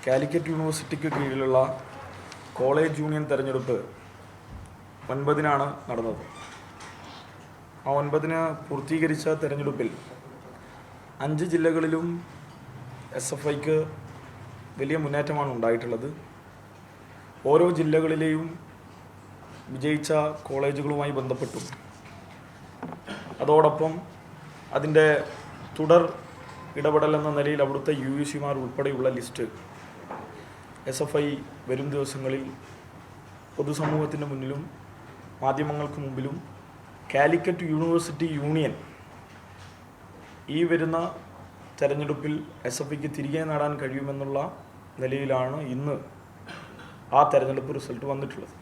കാലിക്കറ്റ് യൂണിവേഴ്സിറ്റിക്ക് കീഴിലുള്ള college union തെരഞ്ഞെടുപ്പ് 9-നാണ് നടന്നത്. ആ 9-ന് പൂർത്തീകരിച്ച തെരഞ്ഞെടുപ്പിൽ 5 ജില്ലകളിലും SFIക്ക് വലിയ മുന്നേറ്റമാണ് ഉണ്ടായിട്ടുള്ളത്. ഓരോ ജില്ലകളിലെയും വിജയിച്ച കോളേജുകളുമായി ബന്ധപ്പെട്ടും അതോടൊപ്പം അതിൻ്റെ തുടർ ഇടപെടൽ എന്ന നിലയിൽ അവിടുത്തെ UUCമാർ ഉൾപ്പെടെയുള്ള ലിസ്റ്റ് SFI വരും ദിവസങ്ങളിൽ പൊതുസമൂഹത്തിൻ്റെ മുന്നിലും മാധ്യമങ്ങൾക്ക് മുമ്പിലും കാലിക്കറ്റ് യൂണിവേഴ്സിറ്റി യൂണിയൻ ഈ വരുന്ന തെരഞ്ഞെടുപ്പിൽ SFIക്ക് തിരികെ നേടാൻ കഴിയുമെന്നുള്ള നിലയിലാണ് ഇന്ന് ആ തെരഞ്ഞെടുപ്പ് റിസൾട്ട് വന്നിട്ടുള്ളത്.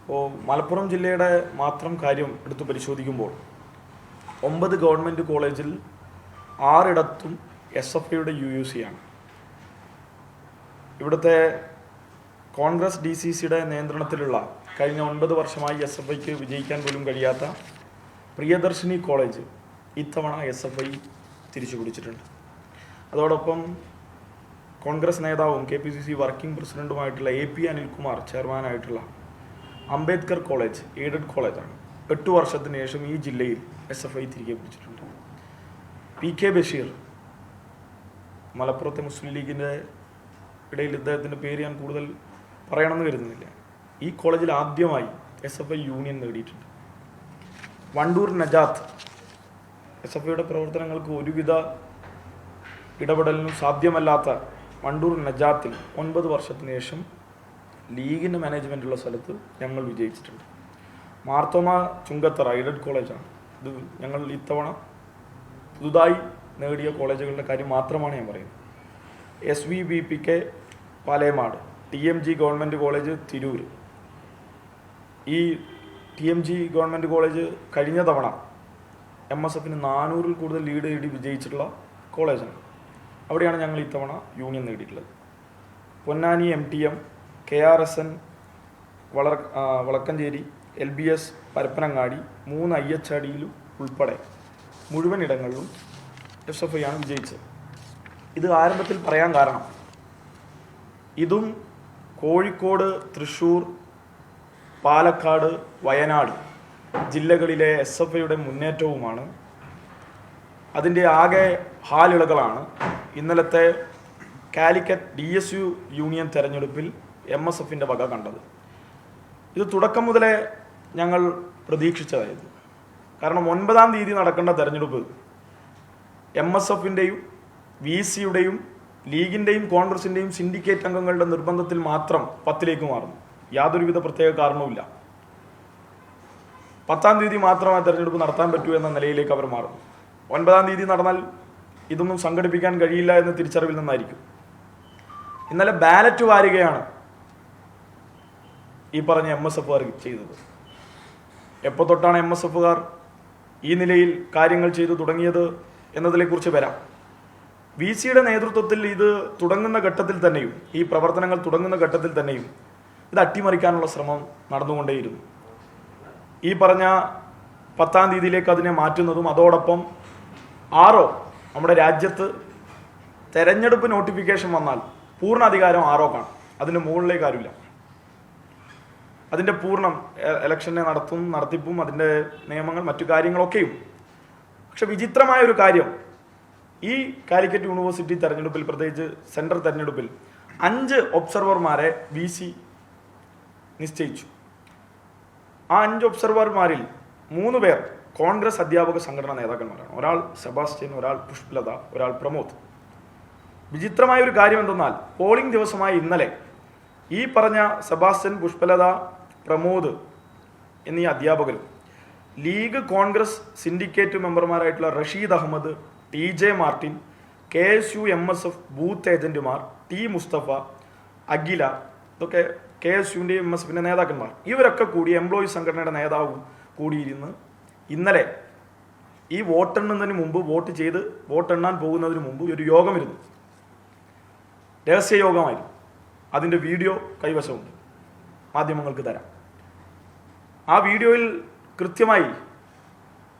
അപ്പോൾ മലപ്പുറം ജില്ലയുടെ മാത്രം കാര്യം എടുത്ത് പരിശോധിക്കുമ്പോൾ 9 ഗവൺമെൻറ് കോളേജിൽ 6 SFIയുടെ UUCയാണ്. ഇവിടുത്തെ കോൺഗ്രസ് DCCയുടെ നിയന്ത്രണത്തിലുള്ള കഴിഞ്ഞ 9 വർഷമായി SFIക്ക് വിജയിക്കാൻ പോലും കഴിയാത്ത പ്രിയദർശിനി കോളേജ് ഇത്തവണ SFI തിരിച്ചു പിടിച്ചിട്ടുണ്ട്. അതോടൊപ്പം കോൺഗ്രസ് നേതാവും KPCC വർക്കിംഗ് പ്രസിഡൻറ്റുമായിട്ടുള്ള AP അനിൽകുമാർ ചെയർമാനായിട്ടുള്ള അംബേദ്കർ കോളേജ് എയ്ഡഡ് കോളേജാണ് 8 വർഷത്തിന് ശേഷം ഈ ജില്ലയിൽ SFI തിരികെ പിടിച്ചിട്ടുണ്ട്. PK ബഷീർ, മലപ്പുറത്തെ മുസ്ലിം ലീഗിൻ്റെ ഇടയിൽ ഇദ്ദേഹത്തിൻ്റെ പേര് ഞാൻ കൂടുതൽ പറയണമെന്ന് കരുതുന്നില്ല. ഈ കോളേജിൽ ആദ്യമായി SFI യൂണിയൻ നേടിയിട്ടുണ്ട്. വണ്ടൂർ നജാത്ത് SFIയുടെ പ്രവർത്തനങ്ങൾക്ക് ഒരുവിധ ഇടപെടലിനും സാധ്യമല്ലാത്ത വണ്ടൂർ നജാത്തിൽ 9 വർഷത്തിന് ശേഷം ലീഗിൻ്റെ മാനേജ്മെൻറ്റുള്ള സ്ഥലത്ത് ഞങ്ങൾ വിജയിച്ചിട്ടുണ്ട്. മാർത്തോമ ചുങ്കത്തറ എയ്ഡഡ് കോളേജാണ്. ഇത് ഞങ്ങൾ ഇത്തവണ പുതുതായി നേടിയ കോളേജുകളുടെ കാര്യം മാത്രമാണ് ഞാൻ പറയുന്നത്. SVBPK Palemad, TMG government college Tirur. ഈ TMG ഗവൺമെൻറ് കോളേജ് കഴിഞ്ഞ തവണ MSFന് 400-ൽ കൂടുതൽ ലീഡ് നേടി വിജയിച്ചിട്ടുള്ള കോളേജാണ്. അവിടെയാണ് ഞങ്ങൾ ഇത്തവണ യൂണിയൻ നേടിയിട്ടുള്ളത്. Ponnani MTM, KRSN വളക്കഞ്ചേരി, LBS Parappanangadi, 3 IHRDയിലും ഉൾപ്പെടെ മുഴുവൻ ഇടങ്ങളിലും SFI ആണ് വിജയിച്ചത്. ഇത് ആരംഭത്തിൽ പറയാൻ കാരണം ഇതും കോഴിക്കോട്, തൃശ്ശൂർ, പാലക്കാട്, വയനാട് ജില്ലകളിലെ SFIയുടെ മുന്നേറ്റവുമാണ്. അതിൻ്റെ ആകെ ഹാലിളകളാണ് ഇന്നലത്തെ കാലിക്കറ്റ് DSU യൂണിയൻ തെരഞ്ഞെടുപ്പിൽ MSFൻ്റെ വക കണ്ടത്. ഇത് തുടക്കം മുതലേ ഞങ്ങൾ പ്രതീക്ഷിച്ചതായിരുന്നു. കാരണം 9-ാം തീയതി നടക്കേണ്ട തെരഞ്ഞെടുപ്പ് MSFൻ്റെയും VCയുടെയും ലീഗിൻ്റെയും കോൺഗ്രസിൻ്റെയും സിൻഡിക്കേറ്റ് അംഗങ്ങളുടെ നിർബന്ധത്തിൽ മാത്രം 10-ലേക്ക് മാറുന്നു. യാതൊരുവിധ പ്രത്യേക കാരണവുമില്ല. 10-ാം തീയതി മാത്രം ആ തെരഞ്ഞെടുപ്പ് നടത്താൻ പറ്റൂ എന്ന നിലയിലേക്ക് അവർ മാറുന്നു. 9-ാം തീയതി നടന്നാൽ ഇതൊന്നും സംഘടിപ്പിക്കാൻ കഴിയില്ല എന്ന തിരിച്ചറിവിൽ നിന്നായിരിക്കും. ഇന്നലെ ബാലറ്റ് വാരുകയാണ് ഈ പറഞ്ഞ MSFുകാർ ചെയ്തത്. എപ്പോൾ തൊട്ടാണ് MSFുകാർ ഈ നിലയിൽ കാര്യങ്ങൾ ചെയ്തു തുടങ്ങിയത് എന്നതിനെക്കുറിച്ച് വരാം. VCയുടെ നേതൃത്വത്തിൽ ഇത് തുടങ്ങുന്ന ഘട്ടത്തിൽ തന്നെയും ഈ പ്രവർത്തനങ്ങൾ തുടങ്ങുന്ന ഘട്ടത്തിൽ തന്നെയും ഇത് അട്ടിമറിക്കാനുള്ള ശ്രമം നടന്നുകൊണ്ടേയിരുന്നു. ഈ പറഞ്ഞ 10-ാം തീയതിയിലേക്ക് അതിനെ മാറ്റുന്നതും അതോടൊപ്പം നമ്മുടെ രാജ്യത്ത് തെരഞ്ഞെടുപ്പ് നോട്ടിഫിക്കേഷൻ വന്നാൽ പൂർണ്ണ അധികാരം കാണും. അതിൻ്റെ മുകളിലേക്ക് ആരുമില്ല. അതിൻ്റെ പൂർണ്ണം ഇലക്ഷനെ നടത്തിപ്പും അതിൻ്റെ നിയമങ്ങൾ മറ്റു കാര്യങ്ങളൊക്കെയും. പക്ഷെ വിചിത്രമായ ഒരു കാര്യം, ഈ കാലിക്കറ്റ് യൂണിവേഴ്സിറ്റി തെരഞ്ഞെടുപ്പിൽ, പ്രത്യേകിച്ച് സെൻട്രൽ തെരഞ്ഞെടുപ്പിൽ 5 ഒബ്സർവർമാരെ VC നിശ്ചയിച്ചു. ആ 5 ഒബ്സർവർമാരിൽ 3 പേർ കോൺഗ്രസ് അധ്യാപക സംഘടനാ നേതാക്കന്മാരാണ്. ഒരാൾ സെബാസ്റ്റ്യൻ, ഒരാൾ പുഷ്പലത, ഒരാൾ പ്രമോദ്. വിചിത്രമായ ഒരു കാര്യം എന്തെന്നാൽ പോളിംഗ് ദിവസമായ ഇന്നലെ ഈ പറഞ്ഞ സെബാസ്റ്റ്യൻ, പുഷ്പലത, പ്രമോദ് എന്നീ അധ്യാപകരും ലീഗ് കോൺഗ്രസ് സിൻഡിക്കേറ്റ് മെമ്പർമാരായിട്ടുള്ള Rasheed Ahmed, TJ Martin, KSU MSF booth ഏജന്റുമാർ, T മുസ്തഫ, അഖില, ഇതൊക്കെ KSUവിൻ്റെയും MSFിൻ്റെ നേതാക്കന്മാർ, ഇവരൊക്കെ കൂടി എംപ്ലോയീസ് സംഘടനയുടെ നേതാവും കൂടിയിരുന്ന് ഇന്നലെ ഈ വോട്ടെണ്ണുന്നതിന് മുമ്പ് വോട്ടെണ്ണാൻ പോകുന്നതിന് മുമ്പ് ഒരു യോഗമിരുന്നു. രഹസ്യ യോഗമായിരുന്നു. അതിൻ്റെ വീഡിയോ കൈവശമുണ്ട്, മാധ്യമങ്ങൾക്ക് തരാം. ആ വീഡിയോയിൽ കൃത്യമായി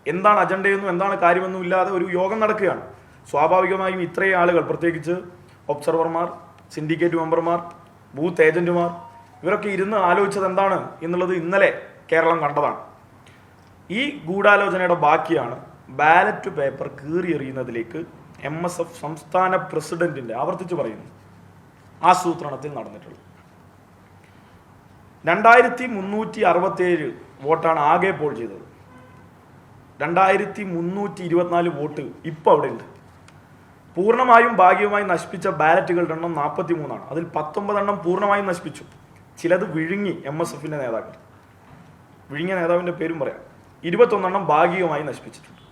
എന്താണ് അജണ്ടയെന്നും എന്താണ് കാര്യമെന്നും ഇല്ലാതെ ഒരു യോഗം നടക്കുകയാണ്. സ്വാഭാവികമായും ഇത്രയും ആളുകൾ, പ്രത്യേകിച്ച് ഒബ്സർവർമാർ, സിൻഡിക്കേറ്റ് മെമ്പർമാർ, ബൂത്ത് ഏജന്റുമാർ ഇവരൊക്കെ ഇരുന്ന് ആലോചിച്ചത് എന്താണ് എന്നുള്ളത് ഇന്നലെ കേരളം കണ്ടതാണ്. ഈ ഗൂഢാലോചനയുടെ ബാക്കിയാണ് ബാലറ്റ് പേപ്പർ കീറിയെറിയുന്നതിലേക്ക് MSF സംസ്ഥാന പ്രസിഡന്റിന്റെ, ആവർത്തിച്ച് പറയുന്നു, ആസൂത്രണത്തിൽ നടന്നിട്ടുള്ളത്. 2367 വോട്ടാണ് ആകെ പോൾ ചെയ്തത്. 2324 വോട്ട് ഇപ്പോൾ അവിടെ ഉണ്ട്. പൂർണ്ണമായും ഭാഗികമായും നശിപ്പിച്ച ബാലറ്റുകളുടെ എണ്ണം 43 അതിൽ 19 പൂർണ്ണമായും നശിപ്പിച്ചു. ചിലത് വിഴുങ്ങി MSFന്റെ നേതാക്കൾ. വിഴുങ്ങിയ നേതാവിന്റെ പേരും പറയാം. 21 ഭാഗികമായി നശിപ്പിച്ചിട്ടുണ്ട്.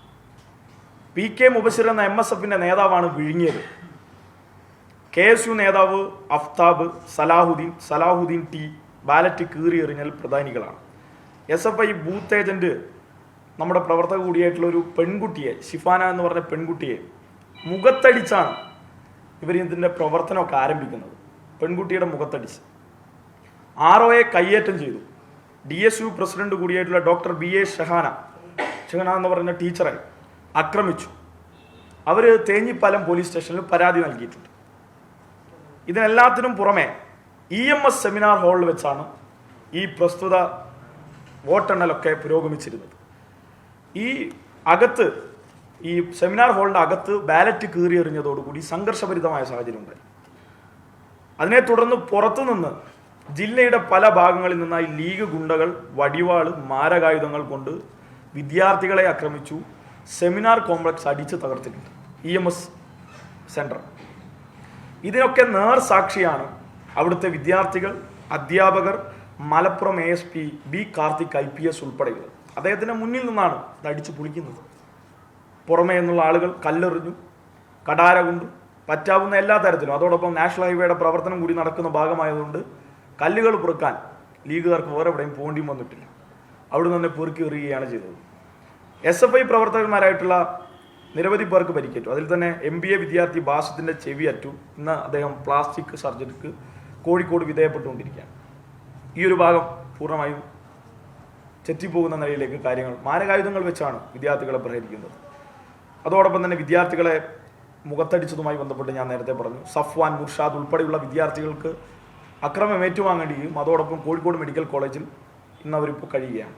PK മുബഷിർ എന്ന MSFന്റെ നേതാവാണ് വിഴുങ്ങിയത്. KSU നേതാവ് അഫ്താബ്, സലാഹുദ്ദീൻ ടി ബാലറ്റ് കീറിയെറിഞ്ഞൽ പ്രധാനികളാണ്. SFI ബൂത്ത് ഏജന്റ് നമ്മുടെ പ്രവർത്തക കൂടിയായിട്ടുള്ള ഒരു പെൺകുട്ടിയെ, ഷിഫാന എന്ന് പറഞ്ഞ പെൺകുട്ടിയെ മുഖത്തടിച്ചാണ് ഇവർ ഇതിൻ്റെ പ്രവർത്തനമൊക്കെ ആരംഭിക്കുന്നത്. പെൺകുട്ടിയുടെ മുഖത്തടിച്ച് ROയെ കയ്യേറ്റം ചെയ്തു. DSU പ്രസിഡന്റ് കൂടിയായിട്ടുള്ള ഡോക്ടർ BA ഷഹാന എന്ന് പറയുന്ന ടീച്ചറെ ആക്രമിച്ചു. അവർ തേഞ്ഞിപ്പാലം പോലീസ് സ്റ്റേഷനിൽ പരാതി നൽകിയിട്ടുണ്ട്. ഇതിനെല്ലാത്തിനും പുറമെ EMS സെമിനാർ ഹാളിൽ വെച്ചാണ് ഈ പ്രസ്തുത വോട്ടെണ്ണലൊക്കെ പുരോഗമിച്ചിരുന്നത്. ഈ സെമിനാർ ഹാളിൻ്റെ അകത്ത് ബാലറ്റ് കീറിയെറിഞ്ഞതോടുകൂടി സംഘർഷഭരിതമായ സാഹചര്യം ഉണ്ടായി. അതിനെ തുടർന്ന് പുറത്തുനിന്ന് ജില്ലയുടെ പല ഭാഗങ്ങളിൽ നിന്നായി ലീഗ് ഗുണ്ടകൾ വടിവാള്, മാരകായുധങ്ങൾ കൊണ്ട് വിദ്യാർത്ഥികളെ ആക്രമിച്ചു. സെമിനാർ കോംപ്ലക്സ് അടിച്ച് തകർത്തിട്ടുണ്ട്. EMS centre. ഇതിനൊക്കെ നേർസാക്ഷിയാണ് അവിടുത്തെ വിദ്യാർത്ഥികൾ, അധ്യാപകർ, Malappuram ASP B Karthik IPS ഉൾപ്പെടെയുള്ളത്. അദ്ദേഹത്തിൻ്റെ മുന്നിൽ നിന്നാണ് ഇത് അടിച്ചു പൊളിക്കുന്നത്. പുറമേ നിന്നുള്ള ആളുകൾ കല്ലെറിഞ്ഞു, കടാര കൊണ്ട് പറ്റാവുന്ന എല്ലാ തരത്തിലും. അതോടൊപ്പം നാഷണൽ ഹൈവേയുടെ പ്രവർത്തനം കൂടി നടക്കുന്ന ഭാഗമായതുകൊണ്ട് കല്ലുകൾ പെറുക്കാൻ ലീഗുകാർക്ക് വേറെ എവിടെയും പോണ്ടിയും വന്നിട്ടില്ല. അവിടെ നിന്ന് പെറുക്കി എറിയുകയാണ് ചെയ്തത്. SFI പ്രവർത്തകന്മാരായിട്ടുള്ള നിരവധി പേർക്ക് പരിക്കേറ്റു. അതിൽ തന്നെ MBA വിദ്യാർത്ഥി ബാസിത്തിന്റെ ചെവി അറ്റു. ഇന്ന് അദ്ദേഹം പ്ലാസ്റ്റിക് സർജറിക്ക് കോഴിക്കോട് വിധേയപ്പെട്ടുകൊണ്ടിരിക്കുകയാണ്. ഈ ഒരു ഭാഗം പൂർണ്ണമായും ചെറ്റിപ്പോകുന്ന നിലയിലേക്ക് കാര്യങ്ങൾ, മാരകായുധങ്ങൾ വെച്ചാണ് വിദ്യാർത്ഥികളെ പ്രഹരിക്കുന്നത്. അതോടൊപ്പം തന്നെ വിദ്യാർത്ഥികളെ മുഖത്തടിച്ചതുമായി ബന്ധപ്പെട്ട് ഞാൻ നേരത്തെ പറഞ്ഞു, സഫ്വാൻ, മുർഷാദ് ഉൾപ്പെടെയുള്ള വിദ്യാർത്ഥികൾക്ക് അക്രമം ഏറ്റുവാങ്ങേണ്ടിയും അതോടൊപ്പം കോഴിക്കോട് മെഡിക്കൽ കോളേജിൽ ഇന്ന് അവരിപ്പോൾ കഴിയുകയാണ്.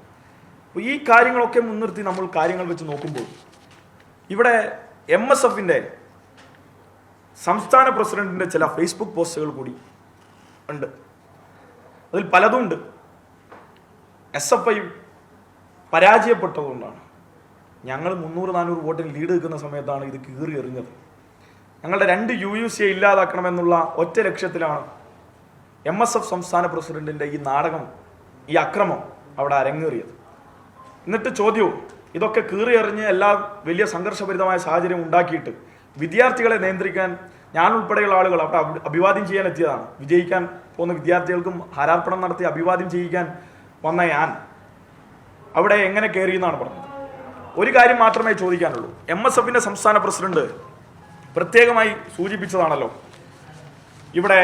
അപ്പോൾ ഈ കാര്യങ്ങളൊക്കെ മുൻനിർത്തി നമ്മൾ കാര്യങ്ങൾ വെച്ച് നോക്കുമ്പോൾ ഇവിടെ MSFന്റെ സംസ്ഥാന പ്രസിഡന്റിന്റെ ചില ഫേസ്ബുക്ക് പോസ്റ്റുകൾ കൂടി ഉണ്ട്. അതിൽ പലതും ഉണ്ട്. SFI പരാജയപ്പെട്ടതുകൊണ്ടാണ്. ഞങ്ങൾ 300-400 വോട്ടിന് ലീഡ് നിൽക്കുന്ന സമയത്താണ് ഇത് കീറി എറിഞ്ഞത്. ഞങ്ങളുടെ 2 UUCയെ ഇല്ലാതാക്കണമെന്നുള്ള ഒറ്റ ലക്ഷ്യത്തിലാണ് MSF സംസ്ഥാന പ്രസിഡന്റിന്റെ ഈ നാടകം, ഈ അക്രമം അവിടെ അരങ്ങേറിയത്. എന്നിട്ട് ചോദ്യവും, ഇതൊക്കെ കീറി എറിഞ്ഞ് എല്ലാ വലിയ സംഘർഷഭരിതമായ സാഹചര്യം ഉണ്ടാക്കിയിട്ട് വിദ്യാർത്ഥികളെ നിയന്ത്രിക്കാൻ ഞാൻ ഉൾപ്പെടെയുള്ള ആളുകൾ അവിടെ അഭിവാദ്യം ചെയ്യാൻ എത്തിയതാണ്. വിജയിക്കാൻ പോകുന്ന വിദ്യാർത്ഥികൾക്കും ഹാരാർപ്പണം നടത്തി അഭിവാദ്യം ചെയ്യിക്കാൻ വന്ന ഞാൻ അവിടെ എങ്ങനെ കയറി എന്നാണ് പറഞ്ഞത്. ഒരു കാര്യം മാത്രമേ ചോദിക്കാനുള്ളൂ. MSFന്റെ സംസ്ഥാന പ്രസിഡന്റ് പ്രത്യേകമായി സൂചിപ്പിച്ചതാണല്ലോ, ഇവിടെ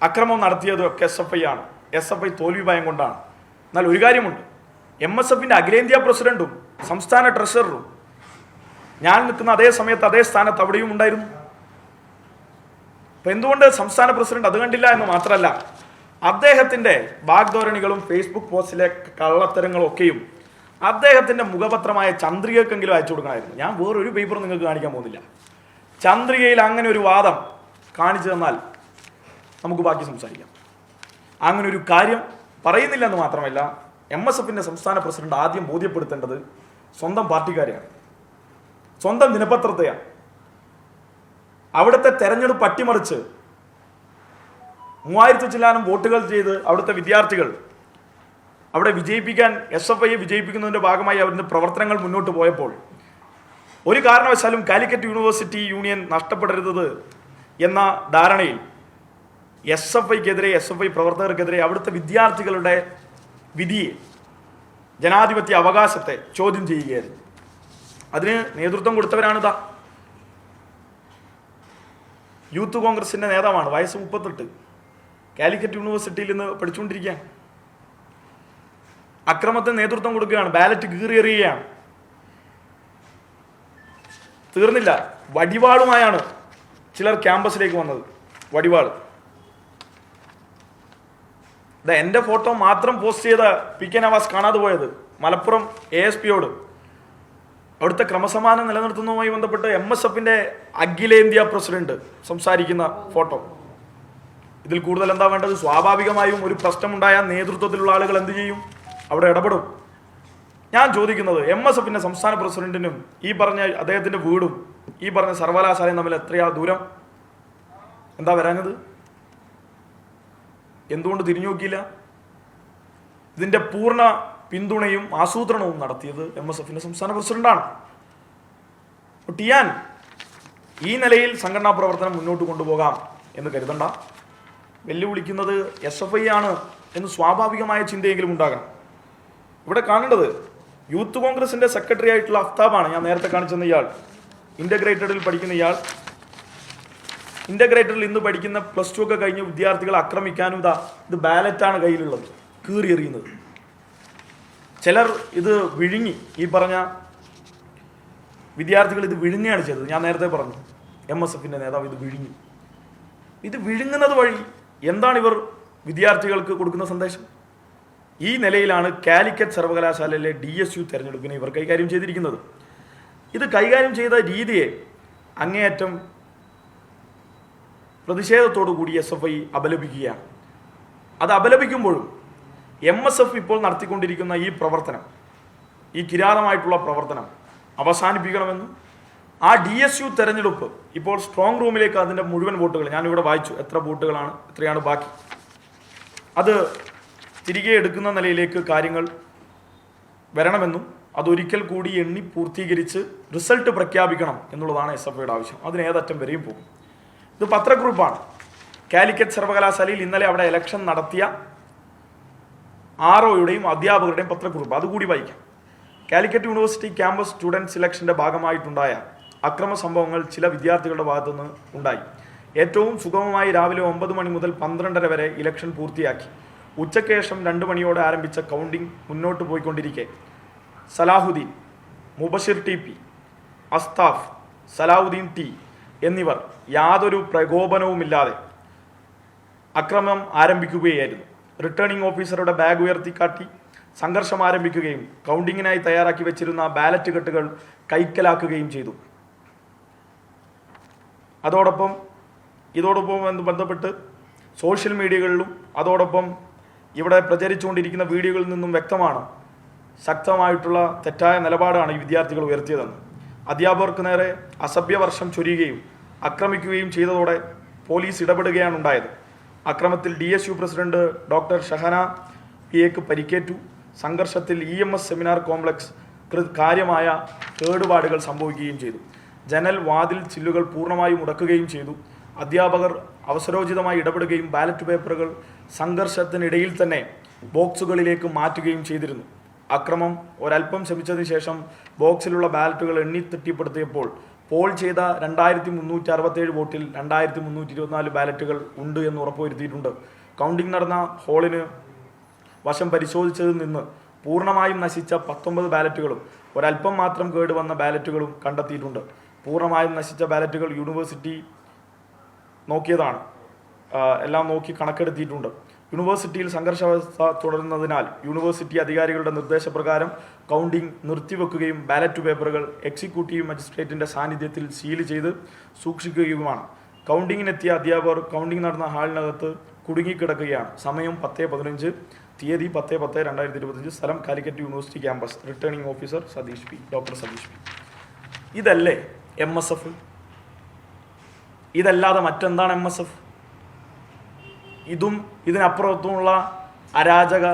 അക്രമം നടത്തിയതൊക്കെ SFI ആണ്, SFI തോൽവി ഭയം കൊണ്ടാണ്. എന്നാൽ ഒരു കാര്യമുണ്ട്, MSFന്റെ അഖിലേന്ത്യാ പ്രസിഡന്റും സംസ്ഥാന ട്രഷററും ഞാൻ നിൽക്കുന്ന അതേ സമയത്ത് അതേ സ്ഥാനത്ത് അവിടെയും ഉണ്ടായിരുന്നു. അപ്പൊ എന്തുകൊണ്ട് സംസ്ഥാന പ്രസിഡന്റ് അത് കണ്ടില്ല എന്ന് മാത്രമല്ല, അദ്ദേഹത്തിന്റെ വാഗ്ധോരണികളും ഫേസ്ബുക്ക് പോസ്റ്റിലെ കള്ളത്തരങ്ങളും ഒക്കെയും അദ്ദേഹത്തിന്റെ മുഖപത്രമായ ചന്ദ്രികക്കെങ്കിലും അയച്ചു കൊടുക്കണമായിരുന്നു. ഞാൻ വേറൊരു പേപ്പർ നിങ്ങൾക്ക് കാണിക്കാൻ പോകുന്നില്ല. ചന്ദ്രികയിൽ അങ്ങനെ ഒരു വാദം കാണിച്ചു തന്നാൽ നമുക്ക് ബാക്കി സംസാരിക്കാം. അങ്ങനെ ഒരു കാര്യം പറയുന്നില്ല എന്ന് മാത്രമല്ല, MSFന്റെ സംസ്ഥാന പ്രസിഡന്റ് ആദ്യം ബോധ്യപ്പെടുത്തേണ്ടത് സ്വന്തം പാർട്ടിക്കാരെയാണ്, സ്വന്തം ദിനപത്രത്തെയാണ്. അവിടുത്തെ തെരഞ്ഞെടുപ്പ് അട്ടിമറിച്ച് 3000 ചില്ലാനം വോട്ടുകൾ ചെയ്ത് അവിടുത്തെ വിദ്യാർത്ഥികൾ അവിടെ വിജയിപ്പിക്കാൻ, SFIയെ വിജയിപ്പിക്കുന്നതിൻ്റെ ഭാഗമായി അവരുടെ പ്രവർത്തനങ്ങൾ മുന്നോട്ട് പോയപ്പോൾ ഒരു കാരണവശാലും കാലിക്കറ്റ് യൂണിവേഴ്സിറ്റി യൂണിയൻ നഷ്ടപ്പെടരുത് എന്ന ധാരണയിൽ SFIക്കെതിരെ, SFI പ്രവർത്തകർക്കെതിരെ അവിടുത്തെ വിദ്യാർത്ഥികളുടെ വിധിയെ, ജനാധിപത്യ അവകാശത്തെ ചോദ്യം ചെയ്യുകയായിരുന്നു. അതിന് നേതൃത്വം കൊടുത്തവരാണിതാ യൂത്ത് കോൺഗ്രസിന്റെ നേതാവാണ്, വയസ്സ് 38, കാലിക്കറ്റ് യൂണിവേഴ്സിറ്റിയിൽ നിന്ന് പഠിച്ചുകൊണ്ടിരിക്കുകയാണ്. അക്രമത്തിന് നേതൃത്വം കൊടുക്കുകയാണ്, ബാലറ്റ് കീറിയെറിയുകയാണ്. തീർന്നില്ല, വടിവാളുമായാണ് ചിലർ ക്യാമ്പസിലേക്ക് വന്നത്. വടിവാൾ. എൻ്റെ ഫോട്ടോ മാത്രം പോസ്റ്റ് ചെയ്ത PK നവാസ് കാണാതെ പോയത് മലപ്പുറം ASPയോട് അവിടുത്തെ ക്രമസമാധാനം നിലനിർത്തുന്നതുമായി ബന്ധപ്പെട്ട് MSFന്റെ അഖിലേന്ത്യാ പ്രസിഡന്റ് സംസാരിക്കുന്ന ഫോട്ടോ. ഇതിൽ കൂടുതൽ എന്താ വേണ്ടത്? സ്വാഭാവികമായും ഒരു പ്രശ്നമുണ്ടായ നേതൃത്വത്തിലുള്ള ആളുകൾ എന്ത് ചെയ്യും? അവിടെ ഇടപെടും. ഞാൻ ചോദിക്കുന്നത്, MSFന്റെ സംസ്ഥാന പ്രസിഡന്റിനും ഈ പറഞ്ഞ അദ്ദേഹത്തിന്റെ വീടും ഈ പറഞ്ഞ സർവകലാശാലയും തമ്മിൽ എത്രയാ ദൂരം? എന്താ വരാഞ്ഞത്? എന്തുകൊണ്ട് തിരിഞ്ഞു നോക്കിയില്ല? ഇതിന്റെ പൂർണ്ണ പിന്തുണയും ആസൂത്രണവും നടത്തിയത് MSFന്റെ സംസ്ഥാന പ്രസിഡന്റാണ്. ടിയാൻ ഈ നിലയിൽ സംഘടനാ പ്രവർത്തനം മുന്നോട്ട് കൊണ്ടുപോകാം എന്ന് കരുതണ്ട. വെല്ലുവിളിക്കുന്നത് SFI ആണ് എന്ന് സ്വാഭാവികമായ ചിന്തയെങ്കിലും ഉണ്ടാകണം. ഇവിടെ കാണേണ്ടത് യൂത്ത് കോൺഗ്രസിന്റെ സെക്രട്ടറി ആയിട്ടുള്ള അഫ്താബാണ്. ഞാൻ നേരത്തെ കാണിച്ചെന്ന ഇയാൾ, ഇന്റഗ്രേറ്റഡിൽ പഠിക്കുന്ന ഇയാൾ. ഇന്റഗ്രേറ്റഡിൽ ഇന്ന് പഠിക്കുന്ന +2 ഒക്കെ കഴിഞ്ഞ വിദ്യാർത്ഥികളെ ആക്രമിക്കാനും ഇത് ബാലറ്റാണ് കയ്യിലുള്ളത്, കീറിയെറിയുന്നത്. ചിലർ ഇത് വിഴുങ്ങി, ഈ പറഞ്ഞ വിദ്യാർത്ഥികൾ ഇത് വിഴുങ്ങുകയാണ് ചെയ്തത്. ഞാൻ നേരത്തെ പറഞ്ഞു, MSFന്റെ നേതാവ് ഇത് വിഴുങ്ങി. ഇത് വിഴുങ്ങുന്നത് വഴി എന്താണ് ഇവർ വിദ്യാർത്ഥികൾക്ക് കൊടുക്കുന്ന സന്ദേശം? ഈ നിലയിലാണ് കാലിക്കറ്റ് സർവകലാശാലയിലെ DSU തെരഞ്ഞെടുപ്പിനെ ഇവർ കൈകാര്യം ചെയ്തിരിക്കുന്നത്. ഇത് കൈകാര്യം ചെയ്ത രീതിയെ അങ്ങേയറ്റം പ്രതിഷേധത്തോടു കൂടി SFI അപലപിക്കുകയാണ്. അത് അപലപിക്കുമ്പോഴും MSF ഇപ്പോൾ നടത്തിക്കൊണ്ടിരിക്കുന്ന ഈ പ്രവർത്തനം, ഈ കിരാതമായിട്ടുള്ള പ്രവർത്തനം അവസാനിപ്പിക്കണമെന്നും ആ DSU തെരഞ്ഞെടുപ്പ് ഇപ്പോൾ സ്ട്രോങ് റൂമിലേക്ക് അതിൻ്റെ മുഴുവൻ വോട്ടുകൾ ഞാനിവിടെ വായിച്ചു, എത്ര വോട്ടുകളാണ്, എത്രയാണ് ബാക്കി, അത് തിരികെ എടുക്കുന്ന നിലയിലേക്ക് കാര്യങ്ങൾ വരണമെന്നും അതൊരിക്കൽ കൂടി എണ്ണി പൂർത്തീകരിച്ച് റിസൾട്ട് പ്രഖ്യാപിക്കണം എന്നുള്ളതാണ് SFIയുടെ ആവശ്യം. അതിന് ഏതറ്റം വരെയും പോകും. ഇത് പത്രക്കുറിപ്പാണ്. കാലിക്കറ്റ് സർവകലാശാലയിൽ ഇന്നലെ അവിടെ ഇലക്ഷൻ നടത്തിയ ROയുടെയും അധ്യാപകരുടെയും പത്രക്കുറിപ്പ്, അതുകൂടി വായിക്കാം. കാലിക്കറ്റ് യൂണിവേഴ്സിറ്റി ക്യാമ്പസ് സ്റ്റുഡൻറ് സിലക്ഷൻ്റെ ഭാഗമായിട്ടുണ്ടായ അക്രമ സംഭവങ്ങൾ ചില വിദ്യാർത്ഥികളുടെ ഭാഗത്തുനിന്ന് ഉണ്ടായി. ഏറ്റവും സുഗമമായി രാവിലെ 9 മണി മുതൽ 12:30 വരെ ഇലക്ഷൻ പൂർത്തിയാക്കി. ഉച്ചയ്ക്ക് ശേഷം 2 മണിയോടെ ആരംഭിച്ച കൗണ്ടിംഗ് മുന്നോട്ട് പോയിക്കൊണ്ടിരിക്കെ സലാഹുദ്ദീൻ, മുബഷിർ TP, അസ്താഫ്, സലാഹുദ്ദീൻ T എന്നിവർ യാതൊരു പ്രകോപനവുമില്ലാതെ അക്രമം ആരംഭിക്കുകയായിരുന്നു. റിട്ടേണിംഗ് ഓഫീസറുടെ ബാഗ് ഉയർത്തിക്കാട്ടി സംഘർഷം ആരംഭിക്കുകയും കൗണ്ടിങ്ങിനായി തയ്യാറാക്കി വെച്ചിരുന്ന ബാലറ്റ് കെട്ടുകൾ കൈക്കലാക്കുകയും ചെയ്തു. ഇതോടൊപ്പം ബന്ധപ്പെട്ട് സോഷ്യൽ മീഡിയകളിലും അതോടൊപ്പം ഇവിടെ പ്രചരിച്ചുകൊണ്ടിരിക്കുന്ന വീഡിയോകളിൽ നിന്നും വ്യക്തമാണ് ശക്തമായിട്ടുള്ള തെറ്റായ നിലപാടാണ് ഈ വിദ്യാർത്ഥികൾ ഉയർത്തിയതെന്ന്. അധ്യാപകർക്ക് നേരെ അസഭ്യവർഷം ചൊരിയുകയും ആക്രമിക്കുകയും ചെയ്തതോടെ പോലീസ് ഇടപെടുകയാണ് ഉണ്ടായത്. അക്രമത്തിൽ DSU പ്രസിഡന്റ് ഡോക്ടർ ഷഹന PAക്ക് പരിക്കേറ്റു. സംഘർഷത്തിൽ EMS സെമിനാർ കോംപ്ലക്സ് കാര്യമായ കേടുപാടുകൾ സംഭവിക്കുകയും ചെയ്തു. ജനൽ വാതിൽ ചില്ലുകൾ പൂർണ്ണമായും മുടക്കുകയും ചെയ്തു. അധ്യാപകർ അവസരോചിതമായി ഇടപെടുകയും ബാലറ്റ് പേപ്പറുകൾ സംഘർഷത്തിനിടയിൽ തന്നെ ബോക്സുകളിലേക്ക് മാറ്റുകയും ചെയ്തിരുന്നു. അക്രമം ഒരൽപ്പം ശമിച്ചതിന് ശേഷം ബോക്സിലുള്ള ബാലറ്റുകൾ എണ്ണിത്തിട്ടിപ്പെടുത്തിയപ്പോൾ പോൾ ചെയ്ത 2367 വോട്ടിൽ 2324 ബാലറ്റുകൾ ഉണ്ട് എന്ന് ഉറപ്പുവരുത്തിയിട്ടുണ്ട്. കൗണ്ടിംഗ് നടന്ന ഹാളിന് വശം പരിശോധിച്ചതിൽ നിന്ന് പൂർണ്ണമായും നശിച്ച 19 ബാലറ്റുകളും ഒരൽപ്പം മാത്രം കേടുവന്ന ബാലറ്റുകളും കണ്ടെത്തിയിട്ടുണ്ട്. പൂർണ്ണമായും നശിച്ച ബാലറ്റുകൾ യൂണിവേഴ്സിറ്റി നോക്കിയതാണ്, എല്ലാം നോക്കി കണക്കെടുത്തിയിട്ടുണ്ട്. യൂണിവേഴ്സിറ്റിയിൽ സംഘർഷാവസ്ഥ തുടരുന്നതിനാൽ യൂണിവേഴ്സിറ്റി അധികാരികളുടെ നിർദ്ദേശപ്രകാരം കൗണ്ടിംഗ് നിർത്തിവെക്കുകയും ബാലറ്റ് പേപ്പറുകൾ എക്സിക്യൂട്ടീവ് മജിസ്ട്രേറ്റിന്റെ സാന്നിധ്യത്തിൽ സീൽ ചെയ്ത് സൂക്ഷിക്കുകയുമാണ്. കൗണ്ടിങ്ങിനെത്തിയ അധ്യാപകർ കൗണ്ടിംഗ് നടന്ന ഹാളിനകത്ത് കുടുങ്ങിക്കിടക്കുകയാണ്. സമയം 10:15, തീയതി 10/10/2025, സ്ഥലം Calicut university campus. Returning officer doctor Satheesh P. ഇതല്ലേ MSF? ഇതല്ലാതെ മറ്റെന്താണ് MSF? ഇതും ഇതിനപ്പുറത്തുമുള്ള അരാജക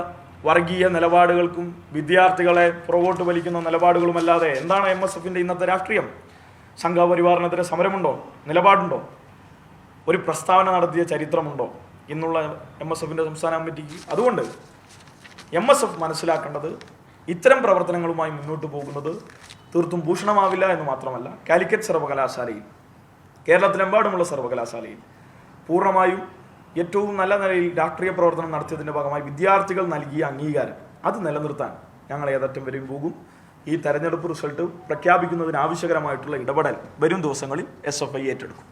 വർഗീയ നിലപാടുകൾക്കും വിദ്യാർത്ഥികളെ പുറകോട്ട് വലിക്കുന്ന നിലപാടുകളുമല്ലാതെ എന്താണ് MSFന്റെ ഇന്നത്തെ രാഷ്ട്രീയം? സംഘപരിവാറിനെതിരെ സമരമുണ്ടോ? നിലപാടുണ്ടോ? ഒരു പ്രസ്താവന നടത്തിയ ചരിത്രമുണ്ടോ ഇന്നുള്ള MSFന്റെ സംസ്ഥാന കമ്മിറ്റിക്ക്? അതുകൊണ്ട് MSF മനസ്സിലാക്കേണ്ടത് ഇത്തരം പ്രവർത്തനങ്ങളുമായി മുന്നോട്ട് പോകുന്നത് തീർത്തും ഭൂഷണമാവില്ല എന്ന് മാത്രമല്ല, കാലിക്കറ്റ് സർവകലാശാലയിൽ, കേരളത്തിലെമ്പാടുമുള്ള സർവകലാശാലയിൽ പൂർണ്ണമായും ഏറ്റവും നല്ല നിലയിൽ രാഷ്ട്രീയ പ്രവർത്തനം നടത്തിയതിൻ്റെ ഭാഗമായി വിദ്യാർത്ഥികൾ നൽകിയ അംഗീകാരം അത് നിലനിർത്താൻ ഞങ്ങൾ ഏതറ്റം വരെയും പോകും. ഈ തെരഞ്ഞെടുപ്പ് റിസൾട്ട് പ്രഖ്യാപിക്കുന്നതിന് ആവശ്യകരമായിട്ടുള്ള ഇടപെടൽ വരും ദിവസങ്ങളിൽ SFI ഏറ്റെടുക്കും.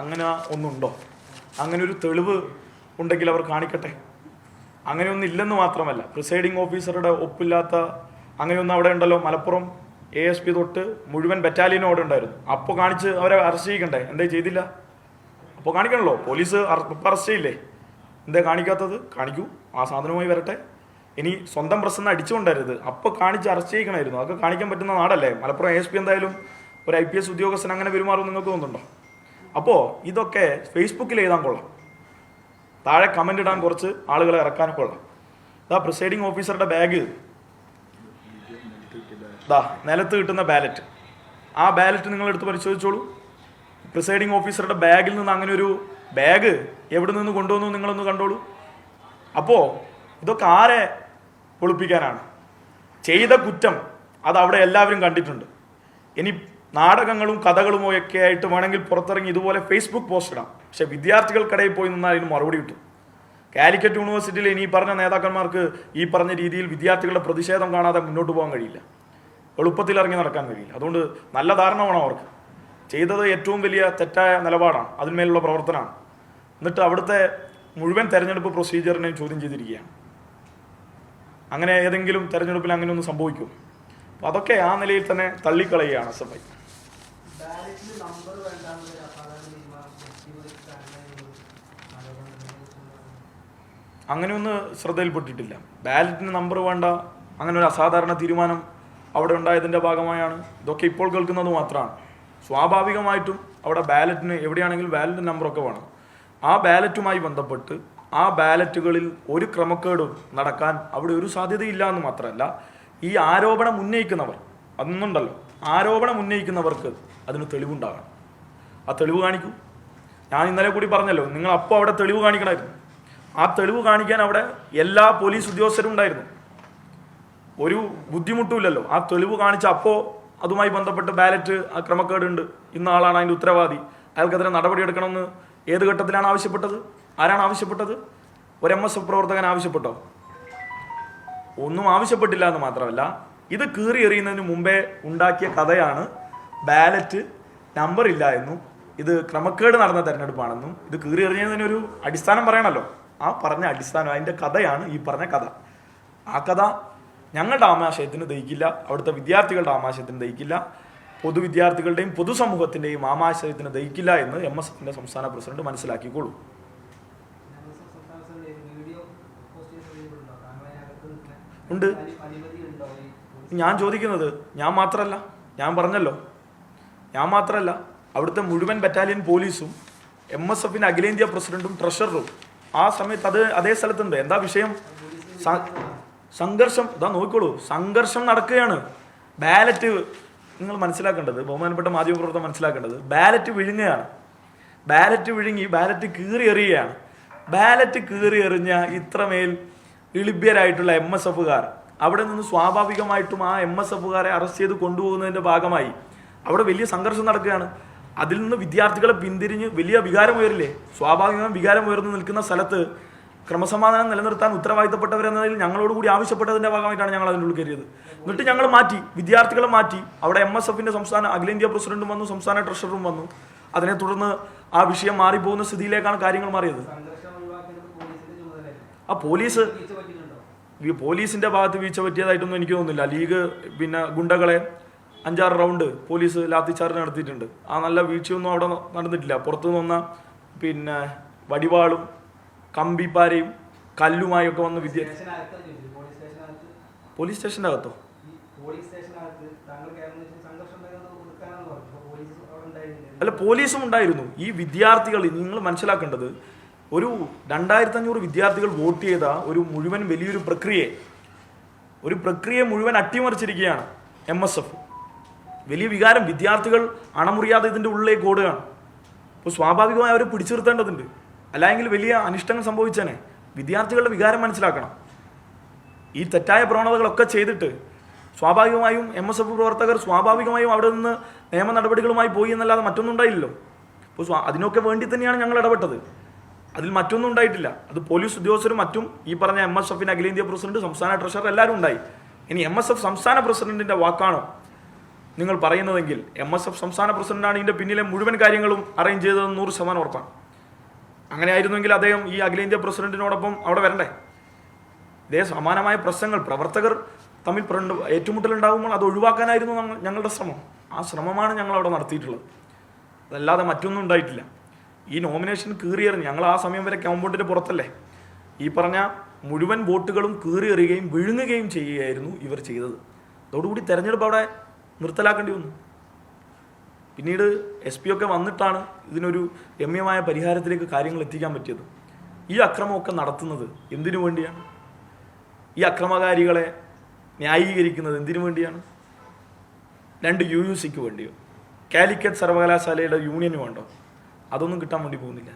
അങ്ങനെ ഒന്നുണ്ടോ? അങ്ങനെ ഒരു തെളിവ് ഉണ്ടെങ്കിൽ അവർ കാണിക്കട്ടെ. അങ്ങനെയൊന്നും ഇല്ലെന്ന് മാത്രമല്ല, പ്രിസൈഡിംഗ് ഓഫീസറുടെ ഒപ്പില്ലാത്ത അങ്ങനെയൊന്നും അവിടെ ഉണ്ടല്ലോ. മലപ്പുറം ASP തൊട്ട് മുഴുവൻ ബറ്റാലിയനും അവിടെ ഉണ്ടായിരുന്നു. അപ്പോൾ കാണിച്ച് അവരെ അറസ്റ്റ് ചെയ്യിക്കണ്ടേ? എന്തേ ചെയ്തില്ല? അപ്പോൾ കാണിക്കണല്ലോ. പോലീസ് അറസ്റ്റ് ചെയ്യില്ലേ? എന്തേ കാണിക്കാത്തത്? കാണിക്കൂ, ആ സാധനവുമായി വരട്ടെ. ഇനി സ്വന്തം പ്രശ്നം അടിച്ചുകൊണ്ടരുത്, അപ്പോൾ കാണിച്ച് അറസ്റ്റ് ചെയ്യിക്കണമായിരുന്നു. അതൊക്കെ കാണിക്കാൻ പറ്റുന്ന നാടല്ലേ മലപ്പുറം. ASP എന്തായാലും ഒരു IPS ഉദ്യോഗസ്ഥൻ അങ്ങനെ പെരുമാറും നിങ്ങൾക്ക് തോന്നുന്നുണ്ടോ? അപ്പോൾ ഇതൊക്കെ ഫേസ്ബുക്കിൽ എഴുതാൻ കൊള്ളാം, താഴെ കമൻ്റ് ഇടാൻ കുറച്ച് ആളുകളെ ഇറക്കാൻ കൊള്ളാം. ഇതാ പ്രിസൈഡിംഗ് ഓഫീസറുടെ ബാഗ്, ഇതാ നിലത്ത് കിട്ടുന്ന ബാലറ്റ്. ആ ബാലറ്റ് നിങ്ങളെടുത്ത് പരിശോധിച്ചോളൂ. പ്രിസൈഡിംഗ് ഓഫീസറുടെ ബാഗിൽ നിന്ന് അങ്ങനെ ഒരു ബാഗ് എവിടെ നിന്ന് കൊണ്ടുവന്നു നിങ്ങളൊന്ന് കണ്ടോളൂ. അപ്പോൾ ഇതൊക്കെ ആരെ ഒളിപ്പിക്കാനാണ്? ചെയ്ത കുറ്റം അത് അവിടെ എല്ലാവരും കണ്ടിട്ടുണ്ട്. ഇനി നാടകങ്ങളും കഥകളും ഒക്കെ ആയിട്ട് വേണമെങ്കിൽ പുറത്തിറങ്ങി ഇതുപോലെ ഫേസ്ബുക്ക് പോസ്റ്റ് ഇടാം. പക്ഷെ വിദ്യാർത്ഥികൾക്കിടയിൽ പോയി നിന്നാൽ അതിന് മറുപടി കിട്ടും. കാലിക്കറ്റ് യൂണിവേഴ്സിറ്റിയിൽ ഇനി പറഞ്ഞ നേതാക്കന്മാർക്ക് ഈ പറഞ്ഞ രീതിയിൽ വിദ്യാർത്ഥികളുടെ പ്രതിഷേധം കാണാതെ മുന്നോട്ട് പോകാൻ കഴിയില്ല, എളുപ്പത്തിൽ ഇറങ്ങി നടക്കാൻ കഴിയില്ല. അതുകൊണ്ട് നല്ല ധാരണ വേണം അവർക്ക്. ചെയ്തത് ഏറ്റവും വലിയ തെറ്റായ നിലപാടാണ്, അതിന്മേലുള്ള പ്രവർത്തനമാണ്. എന്നിട്ട് അവിടുത്തെ മുഴുവൻ തെരഞ്ഞെടുപ്പ് പ്രൊസീജിയറിനെയും ചോദ്യം ചെയ്തിരിക്കുകയാണ്. അങ്ങനെ ഏതെങ്കിലും തെരഞ്ഞെടുപ്പിൽ അങ്ങനെ ഒന്നും സംഭവിക്കും? അപ്പോൾ അതൊക്കെ ആ നിലയിൽ തന്നെ തള്ളിക്കളയുകയാണ് SFI. അങ്ങനെയൊന്ന് ശ്രദ്ധയിൽപ്പെട്ടിട്ടില്ല. ബാലറ്റിന് നമ്പർ വേണ്ട, അങ്ങനെ ഒരു അസാധാരണ തീരുമാനം അവിടെ ഉണ്ടായതിൻ്റെ ഭാഗമായാണ് ഇതൊക്കെ ഇപ്പോൾ കേൾക്കുന്നത് മാത്രമാണ്. സ്വാഭാവികമായിട്ടും അവിടെ ബാലറ്റിന് എവിടെയാണെങ്കിലും ബാലറ്റ് നമ്പറൊക്കെ വേണം. ആ ബാലറ്റുമായി ബന്ധപ്പെട്ട് ആ ബാലറ്റുകളിൽ ഒരു ക്രമക്കേടും നടക്കാൻ അവിടെ ഒരു സാധ്യതയില്ല എന്ന് മാത്രമല്ല, ഈ ആരോപണം ഉന്നയിക്കുന്നവർ അതൊന്നുണ്ടല്ലോ, ആരോപണം ഉന്നയിക്കുന്നവർക്ക് അതിന് തെളിവുണ്ടാകണം. ആ തെളിവ് കാണിക്കൂ. ഞാൻ ഇന്നലെ കൂടി പറഞ്ഞല്ലോ, നിങ്ങൾ അപ്പോൾ അവിടെ തെളിവ് കാണിക്കണമായിരുന്നു. ആ തെളിവ് കാണിക്കാൻ അവിടെ എല്ലാ പോലീസ് ഉദ്യോഗസ്ഥരും ഉണ്ടായിരുന്നു. ഒരു ബുദ്ധിമുട്ടുമില്ലല്ലോ. ആ തെളിവ് കാണിച്ച അപ്പോൾ അതുമായി ബന്ധപ്പെട്ട് ബാലറ്റ് ആ ക്രമക്കേടുണ്ട്, ഇന്ന ആളാണ് അതിൻ്റെ ഉത്തരവാദി, അയാൾക്കെതിരെ നടപടിയെടുക്കണമെന്ന് ഏത് ഘട്ടത്തിലാണ് ആവശ്യപ്പെട്ടത്? ആരാണ് ആവശ്യപ്പെട്ടത്? ഒരു MSF പ്രവർത്തകൻ ആവശ്യപ്പെട്ടോ? ഒന്നും ആവശ്യപ്പെട്ടില്ല എന്ന് മാത്രമല്ല, ഇത് കീറി എറിയുന്നതിന് മുമ്പേ ഉണ്ടാക്കിയ കഥയാണ് ബാലറ്റ് നമ്പർ ഇല്ല എന്നും ഇത് ക്രമക്കേട് നടന്ന തെരഞ്ഞെടുപ്പാണെന്നും. ഇത് കീറി എറിഞ്ഞതിനൊരു അടിസ്ഥാനം പറയണമല്ലോ. ആ പറഞ്ഞ അടിസ്ഥാനം, അതിൻ്റെ കഥയാണ് ഈ പറഞ്ഞ കഥ. ആ കഥ ഞങ്ങളുടെ ആമാശയത്തിന് ദഹിക്കില്ല, അവിടുത്തെ വിദ്യാർത്ഥികളുടെ ആമാശയത്തിന് ദഹിക്കില്ല, പൊതുവിദ്യാർത്ഥികളുടെയും പൊതുസമൂഹത്തിൻ്റെയും ആമാശയത്തിന് ദഹിക്കില്ല എന്ന് MSFന്റെ സംസ്ഥാന പ്രസിഡന്റ് മനസ്സിലാക്കിക്കോളൂ. ഉണ്ട്. ഞാൻ ചോദിക്കുന്നത് ഞാൻ മാത്രമല്ല, ഞാൻ പറഞ്ഞല്ലോ, ഞാൻ മാത്രമല്ല, അവിടുത്തെ മുഴുവൻ ബറ്റാലിയൻ പോലീസും MSFന്റെ അഖിലേന്ത്യാ പ്രസിഡന്റും ട്രഷററും ആ സമയത്ത് അതേ സ്ഥലത്തുണ്ട്. എന്താ വിഷയം? സംഘർഷം. ഇതാ നോക്കിക്കോളൂ, സംഘർഷം നടക്കുകയാണ്. ബാലറ്റ് നിങ്ങൾ മനസ്സിലാക്കേണ്ടത്, ബഹുമാനപ്പെട്ട മാധ്യമപ്രവർത്തകർ മനസ്സിലാക്കേണ്ടത്, ബാലറ്റ് വിഴുങ്ങുകയാണ്. ബാലറ്റ് വിഴുങ്ങി ബാലറ്റ് കീറി എറിയുകയാണ്. ബാലറ്റ് കീറി എറിഞ്ഞ ഇത്രമേൽ ഇളിഭ്യരായിട്ടുള്ള MSFകാർ അവിടെ നിന്ന് സ്വാഭാവികമായിട്ടും ആ MSFകാരെ അറസ്റ്റ് ചെയ്ത് കൊണ്ടുപോകുന്നതിൻ്റെ ഭാഗമായി അവിടെ വലിയ സംഘർഷം നടക്കുകയാണ്. അതിൽ നിന്ന് വിദ്യാർത്ഥികളെ പിന്തിരിഞ്ഞ് വലിയ വികാരം ഉയരില്ലേ? സ്വാഭാവികമായും വികാരം ഉയർന്നു നിൽക്കുന്ന സ്ഥലത്ത് ക്രമസമാധാനം നിലനിർത്താൻ ഉത്തരവാദിത്തപ്പെട്ടവരെന്നതിൽ ഞങ്ങളോട് കൂടി ആവശ്യപ്പെട്ടതിൻ്റെ ഭാഗമായിട്ടാണ് ഞങ്ങൾ അതിനുള്ളിൽ കയറിയത്. എന്നിട്ട് ഞങ്ങൾ മാറ്റി, വിദ്യാർത്ഥികളെ മാറ്റി. അവിടെ MSFന്റെ സംസ്ഥാന അഖിലേന്ത്യാ പ്രസിഡന്റും വന്നു, സംസ്ഥാന ട്രഷററും വന്നു. അതിനെ തുടർന്ന് ആ വിഷയം മാറിപ്പോകുന്ന സ്ഥിതിയിലേക്കാണ് കാര്യങ്ങൾ മാറിയത്. ആ പോലീസിന്റെ ഭാഗത്ത് വീഴ്ച പറ്റിയതായിട്ടൊന്നും എനിക്ക് തോന്നുന്നില്ല. ലീഗ് ഗുണ്ടകളെ 5-6 റൗണ്ട് പോലീസ് ലാത്തിച്ചാർജ് നടത്തിയിട്ടുണ്ട്. ആ നല്ല വീഴ്ചയൊന്നും അവിടെ നടന്നിട്ടില്ല. പുറത്തു വന്ന വടിവാളും കമ്പിപ്പാരയും കല്ലുമായൊക്കെ വന്ന് പോലീസ് സ്റ്റേഷൻ്റെ അകത്തോ? അല്ല, പോലീസും ഉണ്ടായിരുന്നു. ഈ വിദ്യാർത്ഥികൾ നിങ്ങൾ മനസ്സിലാക്കേണ്ടത്, ഒരു 2500 വിദ്യാർത്ഥികൾ വോട്ട് ചെയ്ത ഒരു മുഴുവൻ വലിയൊരു പ്രക്രിയയെ മുഴുവൻ അട്ടിമറിച്ചിരിക്കുകയാണ് MSF. വലിയ വികാരം, വിദ്യാർത്ഥികൾ അണമുറിയാതെ ഇതിൻ്റെ ഉള്ളിലേക്ക് ഓടുകയാണ്. അപ്പോൾ സ്വാഭാവികമായി അവരെ പിടിച്ചു നിർത്തേണ്ടതുണ്ട്, അല്ലെങ്കിൽ വലിയ അനിഷ്ടങ്ങൾ സംഭവിച്ചേനെ. വിദ്യാർത്ഥികളുടെ വികാരം മനസ്സിലാക്കണം. ഈ തെറ്റായ പ്രവണതകളൊക്കെ ചെയ്തിട്ട് സ്വാഭാവികമായും MSF പ്രവർത്തകർ സ്വാഭാവികമായും അവിടെ നിന്ന് നിയമ നടപടികളുമായി പോയി എന്നല്ലാതെ മറ്റൊന്നും ഉണ്ടായില്ലല്ലോ. അപ്പോൾ അതിനൊക്കെ വേണ്ടി തന്നെയാണ് ഞങ്ങൾ ഇടപെട്ടത്. അതിൽ മറ്റൊന്നും ഉണ്ടായിട്ടില്ല. അത് പോലീസ് ഉദ്യോഗസ്ഥരും മറ്റും ഈ പറഞ്ഞ MSFന്റെ അഖിലേന്ത്യാ പ്രസിഡന്റ്, സംസ്ഥാന ട്രഷറർ എല്ലാവരും ഉണ്ടായി. ഇനി MSF സംസ്ഥാന പ്രസിഡന്റിൻ്റെ വാക്കാണോ നിങ്ങൾ പറയുന്നതെങ്കിൽ MSF സംസ്ഥാന പ്രസിഡന്റാണ് ഇതിൻ്റെ പിന്നിലെ മുഴുവൻ കാര്യങ്ങളും അറേഞ്ച് ചെയ്തതെന്ന് 100% ഉറപ്പാണ്. അങ്ങനെ ആയിരുന്നെങ്കിൽ അദ്ദേഹം ഈ അഖിലേന്ത്യാ പ്രസിഡന്റിനോടൊപ്പം അവിടെ വരണ്ടേ? ഇതേ സമാനമായ പ്രശ്നങ്ങൾ പ്രവർത്തകർ തമ്മിൽ ഏറ്റുമുട്ടലുണ്ടാകുമ്പോൾ അത് ഒഴിവാക്കാനായിരുന്നു ഞങ്ങളുടെ ശ്രമം. ആ ശ്രമമാണ് ഞങ്ങൾ അവിടെ നടത്തിയിട്ടുള്ളത്. അതല്ലാതെ മറ്റൊന്നും ഉണ്ടായിട്ടില്ല. ഈ നോമിനേഷൻ കീറിയെറിഞ്ഞ് ഞങ്ങൾ ആ സമയം വരെ കോമ്പൗണ്ടിന് പുറത്തല്ലേ, ഈ പറഞ്ഞ മുഴുവൻ വോട്ടുകളും കീറിയെറിയുകയും വിഴുങ്ങുകയും ചെയ്യുകയായിരുന്നു ഇവർ ചെയ്തത്. അതോടുകൂടി തെരഞ്ഞെടുപ്പ് അവിടെ നിർത്തലാക്കേണ്ടി വന്നു. പിന്നീട് SP ഒക്കെ വന്നിട്ടാണ് ഇതിനൊരു രമ്യമായ പരിഹാരത്തിലേക്ക് കാര്യങ്ങൾ എത്തിക്കാൻ പറ്റിയത്. ഈ അക്രമമൊക്കെ നടത്തുന്നത് എന്തിനു വേണ്ടിയാണ്? ഈ അക്രമകാരികളെ ന്യായീകരിക്കുന്നത് എന്തിനു വേണ്ടിയാണ്? 2 UUCക്ക് വേണ്ടിയോ? കാലിക്കറ്റ് സർവകലാശാലയുടെ യൂണിയന് വേണ്ടോ? അതൊന്നും കിട്ടാൻ വേണ്ടി പോകുന്നില്ല.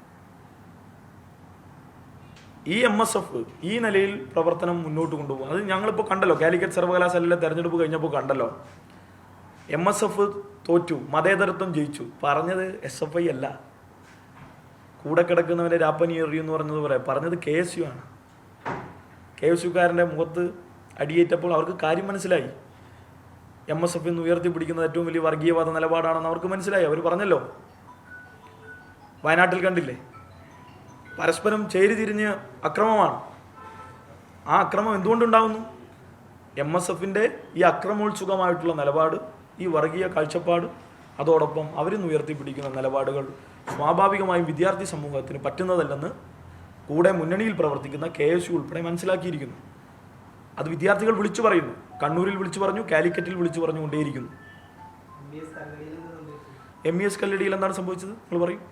ഈ MSF ഈ നിലയിൽ പ്രവർത്തനം മുന്നോട്ട് കൊണ്ടുപോകും. അത് ഞങ്ങളിപ്പോൾ കണ്ടല്ലോ, കാലിക്കറ്റ് സർവകലാശാലയിലെ തെരഞ്ഞെടുപ്പ് കഴിഞ്ഞപ്പോൾ കണ്ടല്ലോ. MSF തോറ്റു, മതേതരത്വം ജയിച്ചു. പറഞ്ഞത് SFI അല്ല, കൂടെ കിടക്കുന്നവനെ രാപ്പനി എറിയെന്ന് പറഞ്ഞത് പറയാം. പറഞ്ഞത് KSU ആണ്. KSUക്കാരൻ്റെ മുഖത്ത് അടിയേറ്റപ്പോൾ അവർക്ക് കാര്യം മനസ്സിലായി. MSF എന്ന് ഉയർത്തിപ്പിടിക്കുന്നത് ഏറ്റവും വലിയ വർഗീയവാദ നിലപാടാണെന്ന് അവർക്ക് മനസ്സിലായി. അവർ പറഞ്ഞല്ലോ, വയനാട്ടിൽ കണ്ടില്ലേ, പരസ്പരം ചേരിതിരിഞ്ഞ് അക്രമമാണ്. ആ അക്രമം എന്തുകൊണ്ടുണ്ടാകുന്നു? MSFൻ്റെ ഈ അക്രമോത്സുകമായിട്ടുള്ള നിലപാട്, ഈ വർഗീയ കാഴ്ചപ്പാട്, അതോടൊപ്പം അവരിന്ന് ഉയർത്തിപ്പിടിക്കുന്ന നിലപാടുകൾ സ്വാഭാവികമായും വിദ്യാർത്ഥി സമൂഹത്തിന് പറ്റുന്നതല്ലെന്ന് കൂടെ മുന്നണിയിൽ പ്രവർത്തിക്കുന്ന KSU ഉൾപ്പെടെ മനസ്സിലാക്കിയിരിക്കുന്നു. അത് വിദ്യാർത്ഥികൾ വിളിച്ചു പറയുന്നു. കണ്ണൂരിൽ വിളിച്ചു പറഞ്ഞു, കാലിക്കറ്റിൽ വിളിച്ചു പറഞ്ഞുകൊണ്ടേയിരിക്കുന്നു. MES കല്ലടിയിൽ എന്താണ് സംഭവിച്ചത് നിങ്ങൾ പറയും?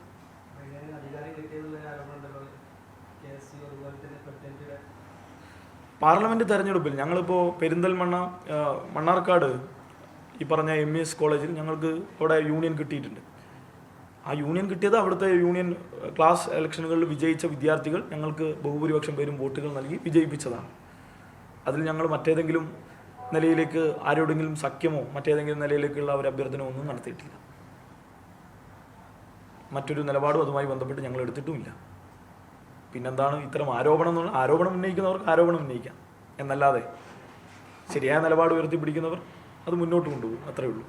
പാർലമെൻറ്റ് തെരഞ്ഞെടുപ്പിൽ ഞങ്ങളിപ്പോൾ പെരിന്തൽമണ്ണ മണ്ണാർക്കാട് ഈ പറഞ്ഞ MES കോളേജിൽ ഞങ്ങൾക്ക് അവിടെ യൂണിയൻ കിട്ടിയിട്ടുണ്ട്. ആ യൂണിയൻ കിട്ടിയത് അവിടുത്തെ യൂണിയൻ ക്ലാസ് ഇലക്ഷനുകളിൽ വിജയിച്ച വിദ്യാർത്ഥികൾ ഞങ്ങൾക്ക് ബഹുഭൂരിപക്ഷം പേരും വോട്ടുകൾ നൽകി വിജയിപ്പിച്ചതാണ്. അതിൽ ഞങ്ങൾ മറ്റേതെങ്കിലും നിലയിലേക്ക് ആരോടെങ്കിലും സഖ്യമോ മറ്റേതെങ്കിലും നിലയിലേക്കുള്ള ഒരു അഭ്യർത്ഥന ഒന്നും നടത്തിയിട്ടില്ല. മറ്റൊരു നിലപാടും അതുമായി ബന്ധപ്പെട്ട് ഞങ്ങൾ എടുത്തിട്ടുമില്ല. പിന്നെന്താണ് ഇത്തരം ആരോപണം ഉന്നയിക്കുന്നവർക്ക് ആരോപണം ഉന്നയിക്കാം എന്നല്ലാതെ ശരിയായ നിലപാട് ഉയർത്തിപ്പിടിക്കുന്നവർ അത് മുന്നോട്ട് കൊണ്ടുപോകും, അത്രയേ ഉള്ളൂ.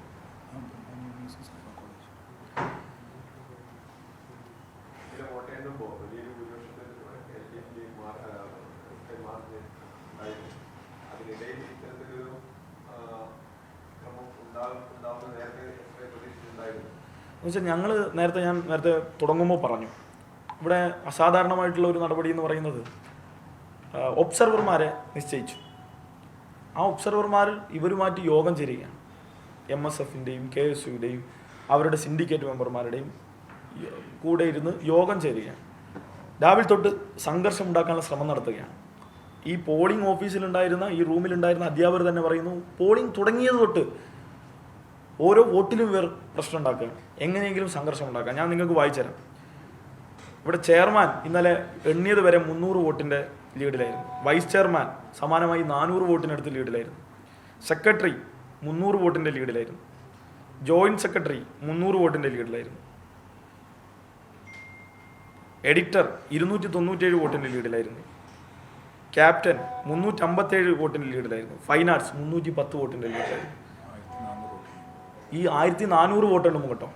എന്നുവെച്ചാൽ ഞാൻ നേരത്തെ തുടങ്ങുമ്പോൾ പറഞ്ഞു, ഇവിടെ അസാധാരണമായിട്ടുള്ള ഒരു നടപടി എന്ന് പറയുന്നത് ഒബ്സർവർമാരെ നിശ്ചയിച്ചു. ആ ഒബ്സർവർമാർ ഇവരുമായിട്ട് യോഗം ചേരുകയാണ്. MSFൻ്റെയും KSUവിൻ്റെയും അവരുടെ സിൻഡിക്കേറ്റ് മെമ്പർമാരുടെയും കൂടെ ഇരുന്ന് യോഗം ചേരുകയാണ്. രാവിലെ തൊട്ട് സംഘർഷം ഉണ്ടാക്കാനുള്ള ശ്രമം നടത്തുകയാണ്. ഈ പോളിംഗ് ഓഫീസിലുണ്ടായിരുന്ന ഈ റൂമിലുണ്ടായിരുന്ന അധ്യാപകർ തന്നെ പറയുന്നു, പോളിംഗ് തുടങ്ങിയത് തൊട്ട് ഓരോ വോട്ടിലും ഇവർ പ്രശ്നം ഉണ്ടാക്കുകയാണ്, എങ്ങനെയെങ്കിലും സംഘർഷം ഉണ്ടാക്കുക. ഞാൻ നിങ്ങൾക്ക് വായിച്ചുതരാം. ഇവിടെ ചെയർമാൻ ഇന്നലെ എണ്ണിയത് വരെ 300 വോട്ടിൻ്റെ ലീഡിലായിരുന്നു. വൈസ് ചെയർമാൻ സമാനമായി 400 വോട്ടിനടുത്ത് ലീഡിലായിരുന്നു. സെക്രട്ടറി 300 വോട്ടിൻ്റെ ലീഡിലായിരുന്നു. ജോയിൻറ്റ് സെക്രട്ടറി 300 വോട്ടിൻ്റെ ലീഡിലായിരുന്നു. എഡിറ്റർ 297 വോട്ടിൻ്റെ ലീഡിലായിരുന്നു. ക്യാപ്റ്റൻ 357 വോട്ടിൻ്റെ ലീഡിലായിരുന്നു. ഫൈൻ ആർട്സ് 310 വോട്ടിൻ്റെ ലീഡിലായിരുന്നു. ഈ 1400 വോട്ടുണ്ട് കേട്ടോ.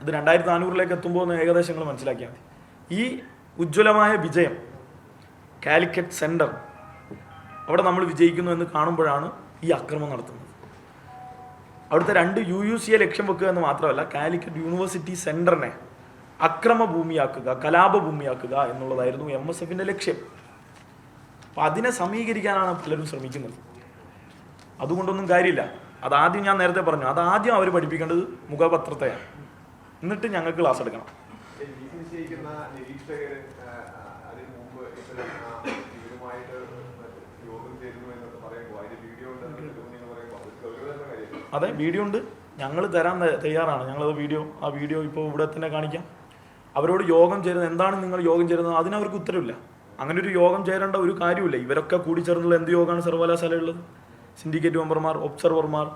ഇത് 2400 എത്തുമ്പോൾ ഏകദേശങ്ങൾ മനസ്സിലാക്കിയാൽ മതി. ഈ ഉജ്ജ്വലമായ വിജയം കാലിക്കറ്റ് സെൻറ്റർ അവിടെ നമ്മൾ വിജയിക്കുന്നു എന്ന് കാണുമ്പോഴാണ് ഈ അക്രമം നടത്തുന്നത്. അവിടുത്തെ 2 UUCയെ ലക്ഷ്യം വെക്കുക എന്ന് മാത്രമല്ല, കാലിക്കറ്റ് യൂണിവേഴ്സിറ്റി സെൻറ്ററിനെ അക്രമഭൂമിയാക്കുക, കലാപഭൂമിയാക്കുക എന്നുള്ളതായിരുന്നു MSFൻ്റെ ലക്ഷ്യം. അപ്പം അതിനെ സമീകരിക്കാനാണ് പലരും ശ്രമിക്കുന്നത്. അതുകൊണ്ടൊന്നും കാര്യമില്ല. അതാദ്യം ഞാൻ നേരത്തെ പറഞ്ഞു, അതാദ്യം അവർ പഠിപ്പിക്കേണ്ടത് മുഖപത്രത്തെയാണ്. എന്നിട്ട് ഞങ്ങൾക്ക് ക്ലാസ് എടുക്കണം. അതെ, വീഡിയോ ഉണ്ട്, ഞങ്ങൾ തരാൻ തയ്യാറാണ്. ഞങ്ങളത് ആ വീഡിയോ ഇപ്പോൾ ഇവിടെ തന്നെ കാണിക്കാം. അവരോട് യോഗം ചേരുന്നത് എന്താണ്, നിങ്ങൾ യോഗം ചേരുന്നത്, അതിനവർക്ക് ഉത്തരവില്ല. അങ്ങനെ ഒരു യോഗം ചേരേണ്ട ഒരു കാര്യമില്ല. ഇവരൊക്കെ കൂടി ചേർന്നുള്ള എന്ത് യോഗമാണ് സർവകലാശാലയുള്ളത്? സിൻഡിക്കേറ്റ് മെമ്പർമാർ, ഒബ്സർവർമാർ,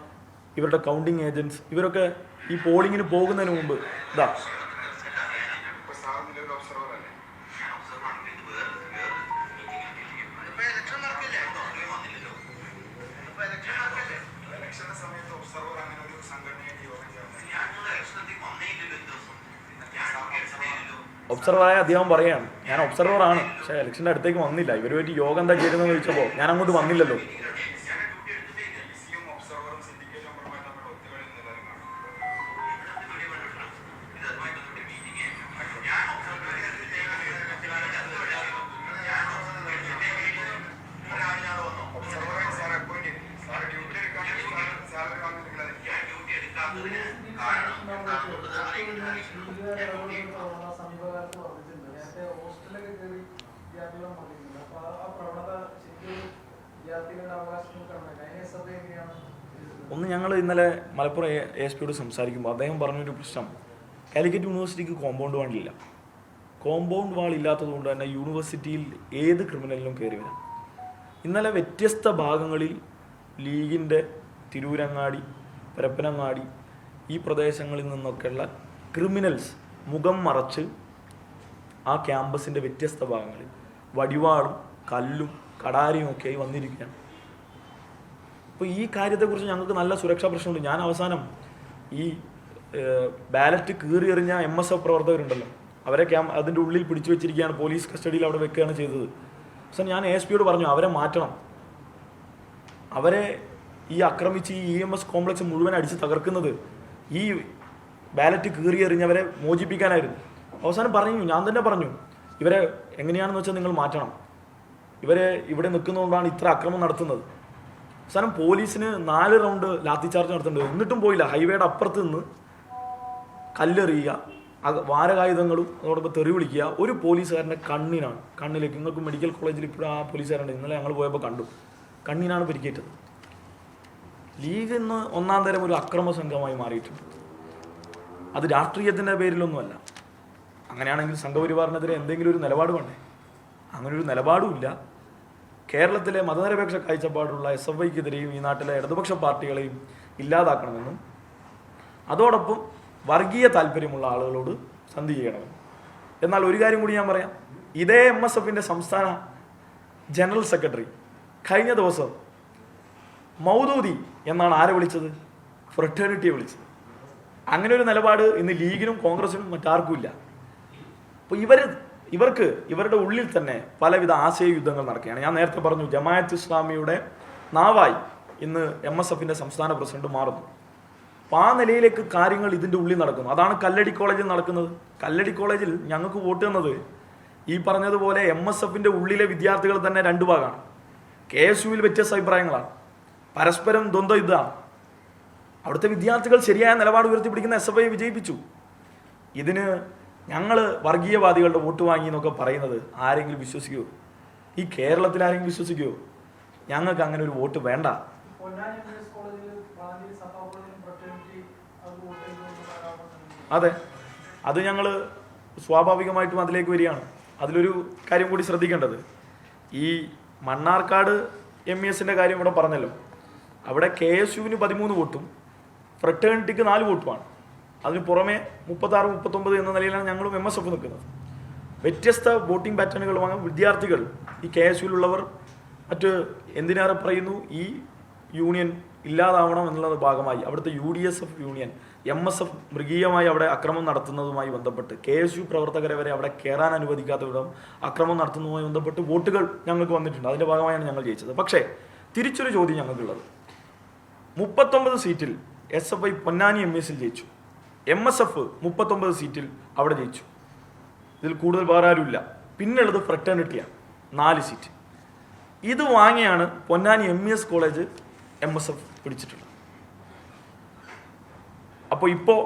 ഇവരുടെ കൗണ്ടിങ് ഏജൻറ്റ്സ്, ഇവരൊക്കെ ഈ പോളിങ്ങിന് പോകുന്നതിന് മുമ്പ് ഇതാ ഒബ്സർവറായ അദ്ദേഹം പറയുകയാണ്, ഞാൻ ഒബ്സർവറാണ്, പക്ഷേ ഇലക്ഷൻ്റെ അടുത്തേക്ക് വന്നില്ല, ഇവരുമായിട്ട് യോഗം എന്താ ചെയ്യുന്നതെന്ന് ചോദിച്ചപ്പോൾ ഞാൻ അങ്ങോട്ട് വന്നില്ലല്ലോ. ഒന്ന് ഞങ്ങൾ ഇന്നലെ മലപ്പുറം ASPയോട് സംസാരിക്കുമ്പോൾ അദ്ദേഹം പറഞ്ഞൊരു പ്രശ്നം, കാലിക്കറ്റ് യൂണിവേഴ്സിറ്റിക്ക് കോമ്പൗണ്ട് വാളില്ല. കോമ്പൗണ്ട് വാൾ ഇല്ലാത്തത് കൊണ്ട് തന്നെ യൂണിവേഴ്സിറ്റിയിൽ ഏത് ക്രിമിനലിനും കയറി വരാം. ഇന്നലെ വ്യത്യസ്ത ഭാഗങ്ങളിൽ ലീഗിൻ്റെ തിരൂരങ്ങാടി, പരപ്പനങ്ങാടി ഈ പ്രദേശങ്ങളിൽ നിന്നൊക്കെയുള്ള ക്രിമിനൽസ് മുഖം മറച്ച് ആ ക്യാമ്പസിൻ്റെ വ്യത്യസ്ത ഭാഗങ്ങളിൽ വടിവാളും കല്ലും കടാരയും ഒക്കെയായി വന്നിരിക്കുകയാണ്. അപ്പോൾ ഈ കാര്യത്തെക്കുറിച്ച് ഞങ്ങൾക്ക് നല്ല സുരക്ഷാ പ്രശ്നമുണ്ട്. ഞാൻ അവസാനം ഈ ബാലറ്റ് കീറിയെറിഞ്ഞ MSF പ്രവർത്തകരുണ്ടല്ലോ, അവരെ അതിൻ്റെ ഉള്ളിൽ പിടിച്ചു വെച്ചിരിക്കുകയാണ്, പോലീസ് കസ്റ്റഡിയിൽ അവിടെ വെക്കുകയാണ് ചെയ്തത്. പക്ഷേ ഞാൻ ASPയോട് പറഞ്ഞു അവരെ മാറ്റണം, അവരെ ഈ ആക്രമിച്ച് ഈ EMS കോംപ്ലക്സ് മുഴുവൻ അടിച്ച് തകർക്കുന്നത് ഈ ബാലറ്റ് കീറിയെറിഞ്ഞവരെ മോചിപ്പിക്കാനായിരുന്നു. അവസാനം പറഞ്ഞു, ഞാൻ തന്നെ പറഞ്ഞു, ഇവരെ എങ്ങനെയാണെന്ന് വെച്ചാൽ നിങ്ങൾ മാറ്റണം, ഇവരെ ഇവിടെ നിൽക്കുന്നതുകൊണ്ടാണ് ഇത്ര അക്രമം നടത്തുന്നത്. അവസാനം പോലീസിന് 4 റൗണ്ട് ലാത്തി ചാർജ് നടത്തേണ്ടത്, എന്നിട്ടും പോയില്ല. ഹൈവേയുടെ അപ്പുറത്ത് നിന്ന് കല്ലെറിയുക, വാരകായുധങ്ങളും അതോടൊപ്പം തെറി വിളിക്കുക. ഒരു പോലീസുകാരൻ്റെ കണ്ണിലേക്ക്, നിങ്ങൾക്ക് മെഡിക്കൽ കോളേജിൽ ഇപ്പോഴും ആ പോലീസുകാരുണ്ട്, ഇന്നലെ ഞങ്ങൾ പോയപ്പോൾ കണ്ടു, കണ്ണിനാണ് പരിക്കേറ്റത്. ലീഗ് ഇന്ന് ഒന്നാം തരം ഒരു അക്രമ സംഘമായി മാറിയിട്ടുണ്ട്. അത് രാഷ്ട്രീയത്തിൻ്റെ പേരിലൊന്നുമല്ല. അങ്ങനെയാണെങ്കിൽ സംഘപരിവാറിനെതിരെ എന്തെങ്കിലും ഒരു നിലപാട് വേണ്ടേ? അങ്ങനെ ഒരു നിലപാടുമില്ല. കേരളത്തിലെ മതനിരപേക്ഷ കാഴ്ചപ്പാടുള്ള SFIക്കെതിരെയും ഈ നാട്ടിലെ ഇടതുപക്ഷ പാർട്ടികളെയും ഇല്ലാതാക്കണമെന്നും അതോടൊപ്പം വർഗീയ താല്പര്യമുള്ള ആളുകളോട് സന്ധി ചെയ്യണമെന്നും. എന്നാൽ ഒരു കാര്യം കൂടി ഞാൻ പറയാം, ഇതേ MSFൻ്റെ സംസ്ഥാന ജനറൽ സെക്രട്ടറി കഴിഞ്ഞ ദിവസം മൗദൂദി എന്നാണ് ആരെ വിളിച്ചത്? ഫ്രറ്റേണിറ്റിയെ വിളിച്ചത്. അങ്ങനെ ഒരു നിലപാട് ഇന്ന് ലീഗിനും കോൺഗ്രസിനും മറ്റാർക്കും ഇല്ല. അപ്പോൾ ഇവർക്ക് ഇവരുടെ ഉള്ളിൽ തന്നെ പലവിധ ആശയയുദ്ധങ്ങൾ നടക്കുകയാണ്. ഞാൻ നേരത്തെ പറഞ്ഞു, ജമാഅത്ത് ഇസ്ലാമിയുടെ നാവായി ഇന്ന് MSFൻ്റെ സംസ്ഥാന പ്രസിഡന്റ് മാറുന്നു. അപ്പോൾ ആ നിലയിലേക്ക് കാര്യങ്ങൾ ഇതിൻ്റെ ഉള്ളിൽ നടക്കുന്നു. അതാണ് കല്ലടി കോളേജിൽ നടക്കുന്നത്. കല്ലടി കോളേജിൽ ഞങ്ങൾക്ക് വോട്ട് തന്നത് ഈ പറഞ്ഞതുപോലെ MSFൻ്റെ ഉള്ളിലെ വിദ്യാർത്ഥികൾ തന്നെ 2 ഭാഗമാണ്. KSUവിൽ വ്യത്യസ്ത അഭിപ്രായങ്ങളാണ്, പരസ്പരം ദ്വന്ദ്വ യുദ്ധമാണ്. അവിടുത്തെ വിദ്യാർത്ഥികൾ ശരിയായ നിലപാട് ഉയർത്തിപ്പിടിക്കുന്ന SFI വിജയിപ്പിച്ചു. ഇതിന് ഞങ്ങൾ വർഗീയവാദികളുടെ വോട്ട് വാങ്ങി എന്നൊക്കെ പറയുന്നത് ആരെങ്കിലും വിശ്വസിക്കുമോ? ഈ കേരളത്തിൽ ആരെങ്കിലും വിശ്വസിക്കുമോ? ഞങ്ങൾക്ക് അങ്ങനെ ഒരു വോട്ട് വേണ്ട. അതെ, അത് ഞങ്ങൾ സ്വാഭാവികമായിട്ടും അതിലേക്ക് വരികയാണ്. അതിലൊരു കാര്യം കൂടി ശ്രദ്ധിക്കേണ്ടത്, ഈ മണ്ണാർക്കാട് MESൻ്റെ കാര്യം ഇവിടെ പറഞ്ഞല്ലോ, അവിടെ KSUവിന് 13 വോട്ടും ഫ്രറ്റേണിറ്റിക്ക് 4 വോട്ടുമാണ്. അതിന് പുറമെ 36-39 എന്ന നിലയിലാണ് ഞങ്ങളും MSF നിൽക്കുന്നത്. വ്യത്യസ്ത വോട്ടിംഗ് പാറ്റേണുകൾ വാങ്ങും വിദ്യാർത്ഥികൾ. ഈ KSUവിലുള്ളവർ മറ്റ് എന്തിനേറെ പറയുന്നു, ഈ യൂണിയൻ ഇല്ലാതാവണം എന്നുള്ള ഭാഗമായി അവിടുത്തെ UDSF യൂണിയൻ MSF മൃഗീയമായി അവിടെ അക്രമം നടത്തുന്നതുമായി ബന്ധപ്പെട്ട് KSU പ്രവർത്തകരെ വരെ അവിടെ കയറാൻ അനുവദിക്കാത്ത വിധം അക്രമം നടത്തുന്നതുമായി ബന്ധപ്പെട്ട് വോട്ടുകൾ ഞങ്ങൾക്ക് വന്നിട്ടുണ്ട്. അതിൻ്റെ ഭാഗമായാണ് ഞങ്ങൾ ജയിച്ചത്. പക്ഷേ തിരിച്ചൊരു ചോദ്യം ഞങ്ങൾക്കുള്ളത്, 39 സീറ്റിൽ SFI പൊന്നാനി MESൽ ജയിച്ചു, MSF 39 സീറ്റിൽ അവിടെ ജയിച്ചു. ഇതിൽ കൂടുതൽ വേറെ ആരുമില്ല. പിന്നുള്ളത് ഫ്രറ്റേണിറ്റിയാണ്, 4 സീറ്റ്. ഇത് വാങ്ങിയാണ് പൊന്നാനി MES കോളേജ് MSF പിടിച്ചിട്ടുള്ളത്. അപ്പോൾ ഇപ്പോൾ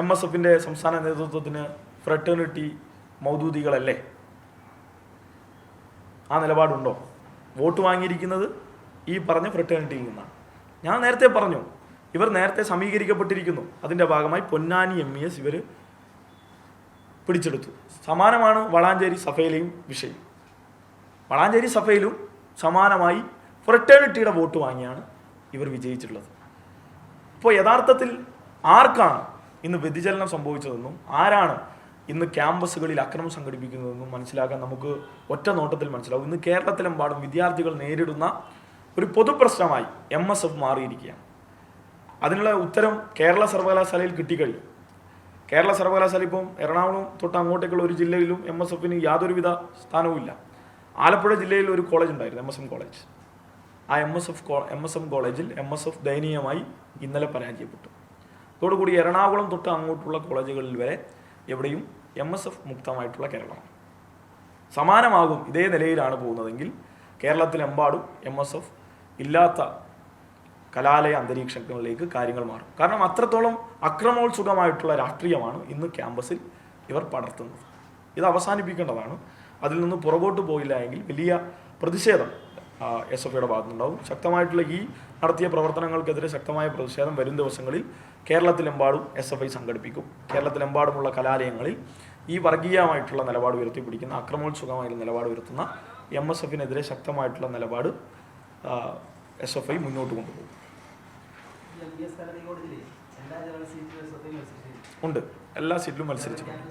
MSFൻ്റെ സംസ്ഥാന നേതൃത്വത്തിന് ഫ്രറ്റേണിറ്റി മൗദൂദികളല്ലേ? ആ നിലപാടുണ്ടോ? വോട്ട് വാങ്ങിയിരിക്കുന്നത് ഈ പറഞ്ഞ ഫ്രറ്റേണിറ്റിയിൽ നിന്നാണ്. ഞാൻ നേരത്തെ പറഞ്ഞു, ഇവർ നേരത്തെ സമീകരിക്കപ്പെട്ടിരിക്കുന്നു. അതിൻ്റെ ഭാഗമായി പൊന്നാനി MES ഇവർ പിടിച്ചെടുത്തു. സമാനമാണ് വളാഞ്ചേരി സഫയിലെയും വിഷയം. വളാഞ്ചേരി സഫയിലും സമാനമായി ഫ്രറ്റേണിറ്റിയുടെ വോട്ട് വാങ്ങിയാണ് ഇവർ വിജയിച്ചിട്ടുള്ളത്. ഇപ്പോൾ യഥാർത്ഥത്തിൽ ആർക്കാണ് ഇന്ന് വ്യതിചലനം സംഭവിച്ചതെന്നും ആരാണ് ഇന്ന് ക്യാമ്പസുകളിൽ അക്രമം സംഘടിപ്പിക്കുന്നതെന്നും മനസ്സിലാക്കാൻ നമുക്ക് ഒറ്റ നോട്ടത്തിൽ മനസ്സിലാവും. ഇന്ന് കേരളത്തിലെമ്പാടും വിദ്യാർത്ഥികൾ നേരിടുന്ന ഒരു പൊതുപ്രശ്നമായി MSF മാറിയിരിക്കുകയാണ്. അതിനുള്ള ഉത്തരം കേരള സർവകലാശാലയിൽ കിട്ടിക്കഴിഞ്ഞു. കേരള സർവകലാശാല ഇപ്പം എറണാകുളം തൊട്ട് അങ്ങോട്ടേക്കുള്ള ഒരു ജില്ലയിലും MSFന് യാതൊരുവിധ സ്ഥാനവുമില്ല. ആലപ്പുഴ ജില്ലയിൽ ഒരു കോളേജ് ഉണ്ടായിരുന്നു, MSM കോളേജ്. ആ MSM കോളേജിൽ MSF ദയനീയമായി ഇന്നലെ പരാജയപ്പെട്ടു. അതോടുകൂടി എറണാകുളം തൊട്ട് അങ്ങോട്ടുള്ള കോളേജുകളിൽ വരെ എവിടെയും MSF മുക്തമായിട്ടുള്ള കേരളമാണ്. സമാനമാകും ഇതേ നിലയിലാണ് പോകുന്നതെങ്കിൽ കേരളത്തിലെമ്പാടും MSF ഇല്ലാത്ത കലാലയ അന്തരീക്ഷങ്ങളിലേക്ക് കാര്യങ്ങൾ മാറും. കാരണം അത്രത്തോളം അക്രമോത്സുകമായിട്ടുള്ള രാഷ്ട്രീയമാണ് ഇന്ന് ക്യാമ്പസിൽ ഇവർ പടർത്തുന്നത്. ഇത് അവസാനിപ്പിക്കേണ്ടതാണ്. അതിൽ നിന്ന് പുറകോട്ട് പോയില്ല എങ്കിൽ വലിയ പ്രതിഷേധം SFIയുടെ ഭാഗത്തുനിന്നുണ്ടാവും. ശക്തമായിട്ടുള്ള ഈ നടത്തിയ പ്രവർത്തനങ്ങൾക്കെതിരെ ശക്തമായ പ്രതിഷേധം വരും ദിവസങ്ങളിൽ കേരളത്തിലെമ്പാടും SFI സംഘടിപ്പിക്കും. കേരളത്തിലെമ്പാടുമുള്ള കലാലയങ്ങളിൽ ഈ വർഗീയമായിട്ടുള്ള നിലപാട് ഉയർത്തിപ്പിടിക്കുന്ന അക്രമോത്സുകമായ നിലപാട് ഉയർത്തുന്ന MSFനെതിരെ ശക്തമായിട്ടുള്ള നിലപാട് SFI മുന്നോട്ട് കൊണ്ടുപോകും. ഉണ്ട്, എല്ലാ സീറ്റിലും മത്സരിച്ചിട്ടുണ്ട്,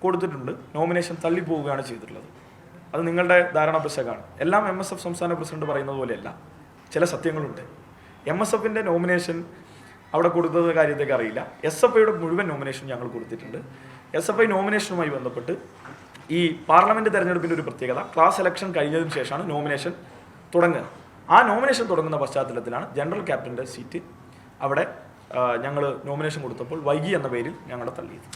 കൊടുത്തിട്ടുണ്ട്. നോമിനേഷൻ തള്ളിപ്പോവുകയാണ് ചെയ്തിട്ടുള്ളത്. അത് നിങ്ങളുടെ ധാരണ പ്രശ്നമാണ്. എല്ലാം MSF സംസ്ഥാന പ്രസിഡന്റ് പറയുന്നത് പോലെയല്ല, ചില സത്യങ്ങളുണ്ട്. MSFന്റെ നോമിനേഷൻ അവിടെ കൊടുത്തത് കാര്യത്തേക്ക് അറിയില്ല. SFIയുടെ മുഴുവൻ നോമിനേഷൻ ഞങ്ങൾ കൊടുത്തിട്ടുണ്ട്. SFI നോമിനേഷനുമായി ബന്ധപ്പെട്ട് ഈ പാർലമെന്റ് തെരഞ്ഞെടുപ്പിൻ്റെ ഒരു പ്രത്യേകത, ക്ലാസ് സെലക്ഷൻ കഴിഞ്ഞതിന് ശേഷമാണ് നോമിനേഷൻ തുടങ്ങുക. ആ നോമിനേഷൻ തുടങ്ങുന്ന പശ്ചാത്തലത്തിലാണ് ജനറൽ ക്യാപ്റ്റൻ്റെ സീറ്റ് അവിടെ ഞങ്ങൾ നോമിനേഷൻ കൊടുത്തപ്പോൾ വൈകി എന്ന പേരിൽ ഞങ്ങളെ തള്ളിയത്.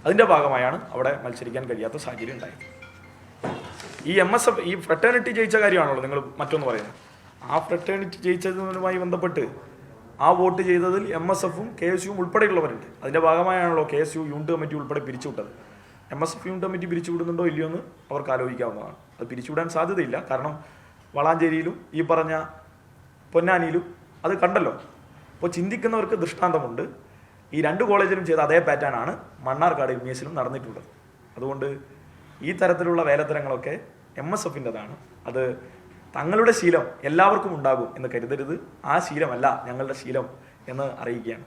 അതിൻ്റെ ഭാഗമായാണ് അവിടെ മത്സരിക്കാൻ കഴിയാത്ത സാഹചര്യം ഉണ്ടായത്. ഈ MSF ഈ ഫ്രട്ടേണിറ്റി ജയിച്ച കാര്യമാണല്ലോ നിങ്ങൾ മറ്റൊന്ന് പറയുന്നത്. ആ ഫ്രട്ടേണിറ്റി ജയിച്ചതുമായി ബന്ധപ്പെട്ട് ആ വോട്ട് ചെയ്തതിൽ MSFും KSUവും ഉൾപ്പെടെയുള്ളവരുണ്ട്. അതിൻ്റെ ഭാഗമായാണല്ലോ KSU യൂണിറ്റ് കമ്മിറ്റി ഉൾപ്പെടെ പിരിച്ചുവിട്ടത്. MSF യൂണിറ്റ് കമ്മിറ്റി പിരിച്ചുവിടുന്നുണ്ടോ ഇല്ലയോ എന്ന് അവർക്ക് ആലോചിക്കാവുന്നതാണ്. അത് പിരിച്ചുവിടാൻ സാധ്യതയില്ല. കാരണം വളാഞ്ചേരിയിലും ഈ പറഞ്ഞ പൊന്നാനിയിലും അത് കണ്ടല്ലോ. അപ്പോൾ ചിന്തിക്കുന്നവർക്ക് ദൃഷ്ടാന്തമുണ്ട്. ഈ രണ്ട് കോളേജിലും ചെയ്ത അതേ പാറ്റേണാണ് മണ്ണാർക്കാട് MSലും നടന്നിട്ടുള്ളത്. അതുകൊണ്ട് ഈ തരത്തിലുള്ള വേലത്തരങ്ങളൊക്കെ MSFൻ്റെതാണ്. അത് തങ്ങളുടെ ശീലം എല്ലാവർക്കും ഉണ്ടാകും എന്ന് കരുതരുത്. ആ ശീലമല്ല ഞങ്ങളുടെ ശീലം എന്ന് അറിയിക്കുകയാണ്.